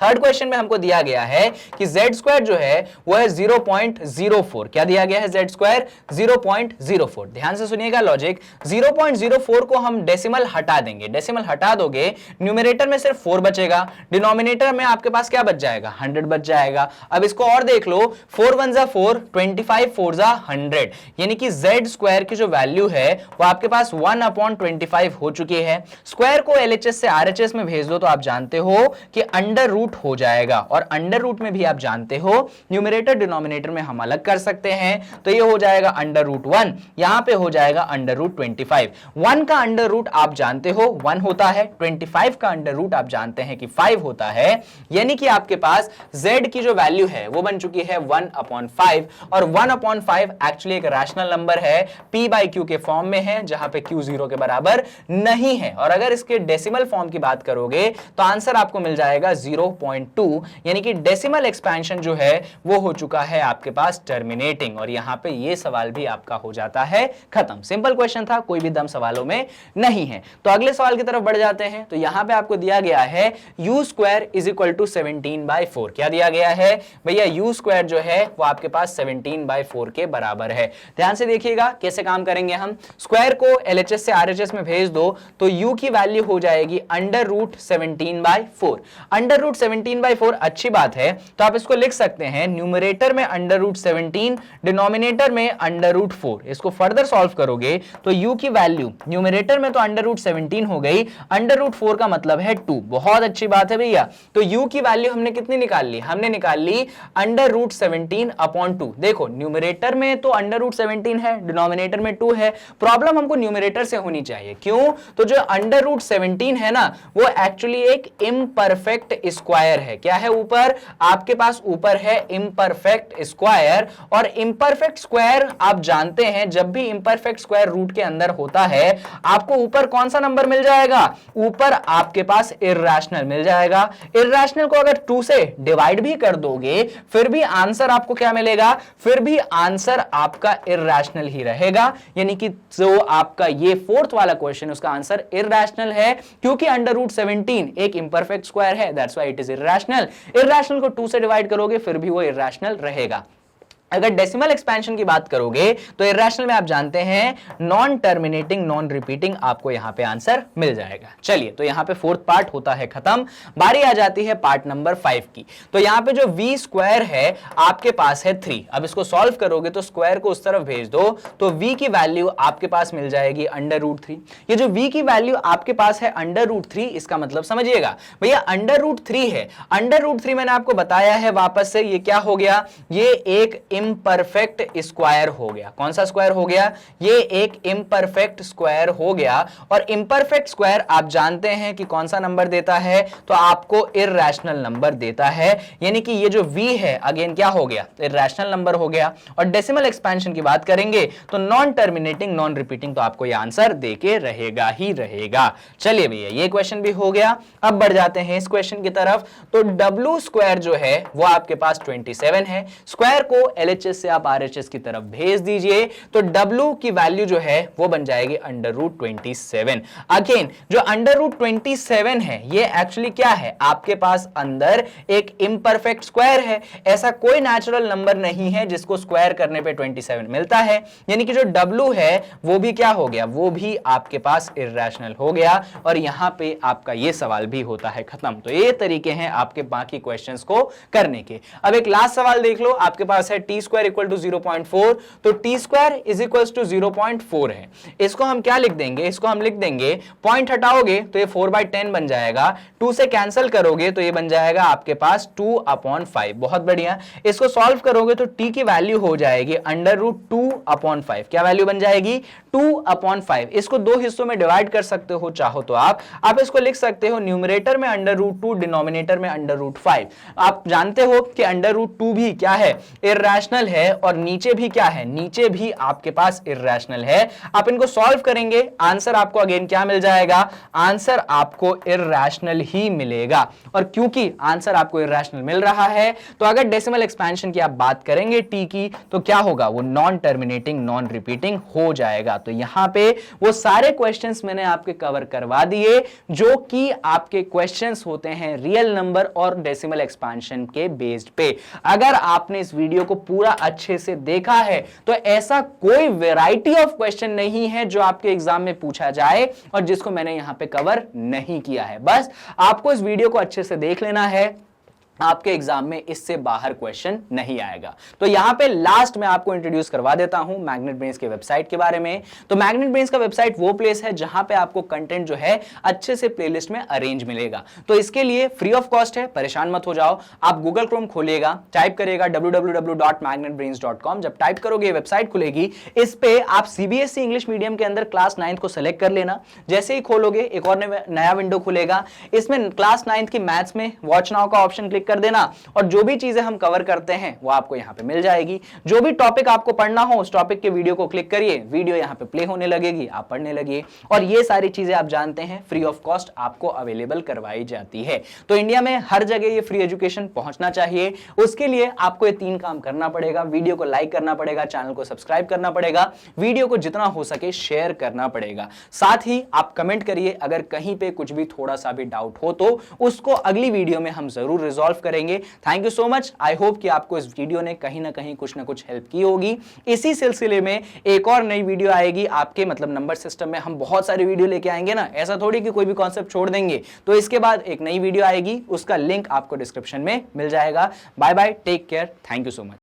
थर्ड क्वेश्चन में हमको दिया गया है कि z स्क्वायर जो है वो है 0.04। क्या दिया गया है? z square 0.04। ध्यान से सुनिएगा लॉजिक। 0.04 को हम डेसिमल हटा देंगे। डेसिमल हटा दोगे, न्यूमरेटर में सिर्फ 4 बचेगा, डिनोमिनेटर में आपके पास क्या बच जाएगा? 100 बच जाएगा। अब इसको और देख लो, 4 1 जा 4, 25 4 जा 100, यानी कि z स्क्वायर की जो वैल्यू है वो आपके पास 1/25 हो चुकी है। स्क्वायर को LHS से RHS में भेज दो तो आप जानते हो कि अंडर रूट हो जाएगा। और अंडर रूट में भी आप जानते हो न्यूमरेटर डिनोमिनेटर में हम अलग कर सकते हैं, तो ये हो जाएगा अंडर रूट 1, यहां पे हो जाएगा अंडर रूट 25। 1 का अंडर रूट आप जानते हो 1 होता है, 25 का अंडर रूट आप जानते हैं कि 5 होता है, यानी कि आपके पास z की जो वैल्यू है वो बन चुकी है 1/5। और 1/5 एक्चुअली एक रैशनल नंबर है, p/q के फॉर्म में है, जहां पे q 0 के बराबर नहीं है। और अगर इसके डेसिमल फॉर्म की बात करोगे तो आंसर आपको मिल जाएगा 0.2, यानी कि डेसिमल एक्सपेंशन जो है वो हो चुका है आपके पास टर्मिनेटिंग। और यहां पे ये सवाल भी आपका हो जाता है खत्म। सिंपल क्वेश्चन था, कोई भी दम सवालों में नहीं है। तो अगले सवाल की तरफ बढ़ जाते हैं। तो यहां पे आपको दिया गया है u square is equal to 17/4। क्या दिया गया है भैया? u स्क्वायर जो है वो आपके पास 17/4 के बराबर है। ध्यान से देखिएगा कैसे काम करेंगे हम। स्क्वायर को LHS से RHS में भेज दो तो u की वैल्यू हो जाएगी अंडर रूट 17/4। अंडर रूट 17/4 अच्छी बात है, तो आप इसको लिख सकते हैं न्यूमरेटर में √17, डिनोमिनेटर में √4। इसको फर्दर सॉल्व करोगे तो u की वैल्यू न्यूमरेटर में तो √17 हो गई, √4 का मतलब है 2। बहुत अच्छी बात है भैया। तो u की वैल्यू हमने कितनी निकाल ली? हमने निकाल ली √17/2। देखो न्यूमरेटर में तो √17 है, डिनोमिनेटर में 2 है। प्रॉब्लम हमको न्यूमरेटर से होनी चाहिए। क्यों? तो जो √17 है ना, वो एक्चुअली एक इम्परफेक्ट स्क्वायर है। क्या है ऊपर? आपके पास ऊपर है इम्परफेक्ट स्क्वायर, और इम्परफेक्ट स्क्वायर आप जानते हैं, जब भी इम्परफेक्ट स्क्वायर रूट के अंदर होता है आपको ऊपर कौन सा नंबर मिल जाएगा? ऊपर आपके पास इर्रेशनल मिल जाएगा। इर्रेशनल को अगर 2 से डिवाइड भी कर दोगे फिर भी आंसर आपको क्या मिलेगा? फिर भी आंसर आपका इर्रेशनल ही रहेगा। यानी कि जो आपका ये फोर्थ वाला क्वेश्चन उसका आंसर इर्रेशनल है, क्योंकि √17 एक इम्परफेक्ट स्क्वायर है, that's why it is irrational. Irrational को 2 से डिवाइड करोगे फिर भी वो इर्रेशनल रहेगा। अगर डेसिमल एक्सपेंशन की बात करोगे तो इर्रेशनल में आप जानते हैं नॉन टर्मिनेटिंग नॉन रिपीटिंग, आपको यहां पे आंसर मिल जाएगा। चलिए, तो यहां पे फोर्थ पार्ट होता है खत्म। बारी आ जाती है पार्ट नंबर 5 की। तो यहां पे जो v स्क्वायर है आपके पास है 3। अब इसको सॉल्व करोगे तो स्क्वायर को उस तरफ भेज दो तो v की वैल्यू आपके पास मिल जाएगी √3। ये जो v की वैल्यू आपके पास है √3, इसका मतलब समझिएगा भैया √3 है। √3 मैंने आपको बताया है वापस से, ये क्या हो गया? ये एक इम्परफेक्ट स्क्वायर हो गया। कौन सा स्क्वायर हो गया? ये एक इम्परफेक्ट स्क्वायर हो गया। और इम्परफेक्ट स्क्वायर आप जानते हैं कि कौन सा नंबर देता है? तो आपको इर्रेशनल नंबर देता है। यानी कि ये जो v है अगेन क्या हो गया? इर्रेशनल नंबर हो गया। और डेसिमल एक्सपेंशन की बात करेंगे तो नॉन टर्मिनेटिंग नॉन रिपीटिंग, तो आपको ये आंसर देके रहेगा ही रहेगा। चलिए भैया, ये क्वेश्चन भी हो गया। अब बढ़ जाते हैं इस क्वेश्चन की तरफ। तो w स्क्वायर जो है वो आपके पास 27 है। स्क्वायर को LHS से आप RHS की तरफ भेज दीजिए तो W की वैल्यू जो है वो बन जाएगी √27। अगेन जो √27 है ये एक्चुअली क्या है? आपके पास अंदर एक इम्परफेक्ट स्क्वायर है। ऐसा कोई नेचुरल नंबर नहीं है जिसको स्क्वायर करने पे 27 मिलता है। यानी कि जो W है वो भी क्या हो गया? वो भी आपके पास इर्रेशनल हो गया। और यहां पे आपका ये सवाल भी होता है खत्म। तो ये तरीके हैं आपके बाकी क्वेश्चंस को करने के। अब एक लास्ट सवाल देख लो। आपके पास है t² = 0.4, तो t² = 0.4 है। इसको हम क्या लिख देंगे? इसको हम लिख देंगे, पॉइंट हटाओगे तो ये 4/10 बन जाएगा, 2 से कैंसिल करोगे तो ये बन जाएगा आपके पास 2/5। बहुत बढ़िया। इसको सॉल्व करोगे तो t की वैल्यू हो जाएगी √2/5। क्या वैल्यू बन जाएगी? 2/5। इसको 2 हिस्सों में डिवाइड कर सकते हो चाहो तो आप इसको लिख सकते हो न्यूमरेटर में √2, डिनोमिनेटर में √5। आप जानते हो कि √2 भी क्या है? इर्रेशनल है। और नीचे भी क्या है? नीचे भी आपके पास इर्रेशनल है। आप इनको सॉल्व करेंगे, आंसर आपको अगेन क्या मिल जाएगा? आंसर आपको इर्रेशनल ही मिलेगा। और क्योंकि आंसर आपको इर्रेशनल मिल रहा है तो अगर डेसिमल एक्सपेंशन की आप बात करेंगे टी की तो क्या होगा? वो नॉन टर्मिनेटिंग नॉन रिपीटिंग हो जाएगा। तो यहां पे वो सारे क्वेश्चंस मैंने आपके कवर करवा दिए जो कि आपके क्वेश्चंस होते हैं रियल नंबर और डेसिमल एक्सपेंशन के बेस्ड पे। अगर आपने इस वीडियो को पूरा अच्छे से देखा है तो ऐसा कोई वैरायटी ऑफ क्वेश्चन नहीं है जो आपके एग्जाम में पूछा जाए और जिसको मैंने यहां पे कवर नहीं किया है। बस आपको इस वीडियो को अच्छे से देख लेना है, आपके एग्जाम में इससे बाहर क्वेश्चन नहीं आएगा। तो यहां पे लास्ट में आपको इंट्रोड्यूस करवा देता हूं मैग्नेट ब्रेन्स के वेबसाइट के बारे में। तो मैग्नेट ब्रेन्स का वेबसाइट वो प्लेस है जहां पे आपको कंटेंट जो है अच्छे से प्लेलिस्ट में अरेंज मिलेगा। तो इसके लिए फ्री ऑफ कॉस्ट है, परेशान मत हो जाओ। आप गूगल क्रोम खोलिएगा, टाइप करिएगा www.magnetbrains.com। जब टाइप करोगे वेबसाइट खुलेगी, इस पे आप CBSE इंग्लिश मीडियम के अंदर क्लास 9th को सेलेक्ट कर लेना। जैसे ही खोलोगे एक और नया विंडो खुलेगा, इसमें क्लास 9th की मैथ्स में वॉच नाउ का ऑप्शन क्लिक कर देना और जो भी चीजें हम कवर करते हैं वो आपको यहां पे मिल जाएगी। जो भी टॉपिक आपको पढ़ना हो उस टॉपिक के वीडियो को क्लिक करिए, वीडियो यहां पे प्ले होने लगेगी, आप पढ़ने लगिए। और ये सारी चीजें आप जानते हैं फ्री ऑफ कॉस्ट आपको अवेलेबल करवाई जाती है। तो इंडिया में हर जगह ये फ्री एजुकेशन पहुंचना चाहिए। उसके लिए आपको ये 3 काम करना पड़ेगा। वीडियो को लाइक करना पड़ेगा, चैनल को सब्सक्राइब करना पड़ेगा, वीडियो को जितना हो सके शेयर करना पड़ेगा। साथ ही आप कमेंट करिए, अगर कहीं पे कुछ भी थोड़ा सा भी डाउट हो तो उसको अगली वीडियो में हम जरूर रिजॉल्व सॉल्व करेंगे। Thank you so much. I hope कि आपको इस वीडियो ने कहीं ना कहीं कुछ ना कुछ हेल्प की होगी। इसी सिलसिले में एक और नई वीडियो आएगी आपके मतलब नंबर सिस्टम में। हम बहुत सारे वीडियो लेके आएंगे ना, ऐसा थोड़ी कि कोई भी कॉन्सेप्ट छोड़ देंगे। तो इसके बाद एक नई वीडियो आएगी, उसका लिंक आपको डिस्क्रिप्शन में मिल जाएगा। Bye bye, take care, thank you so much.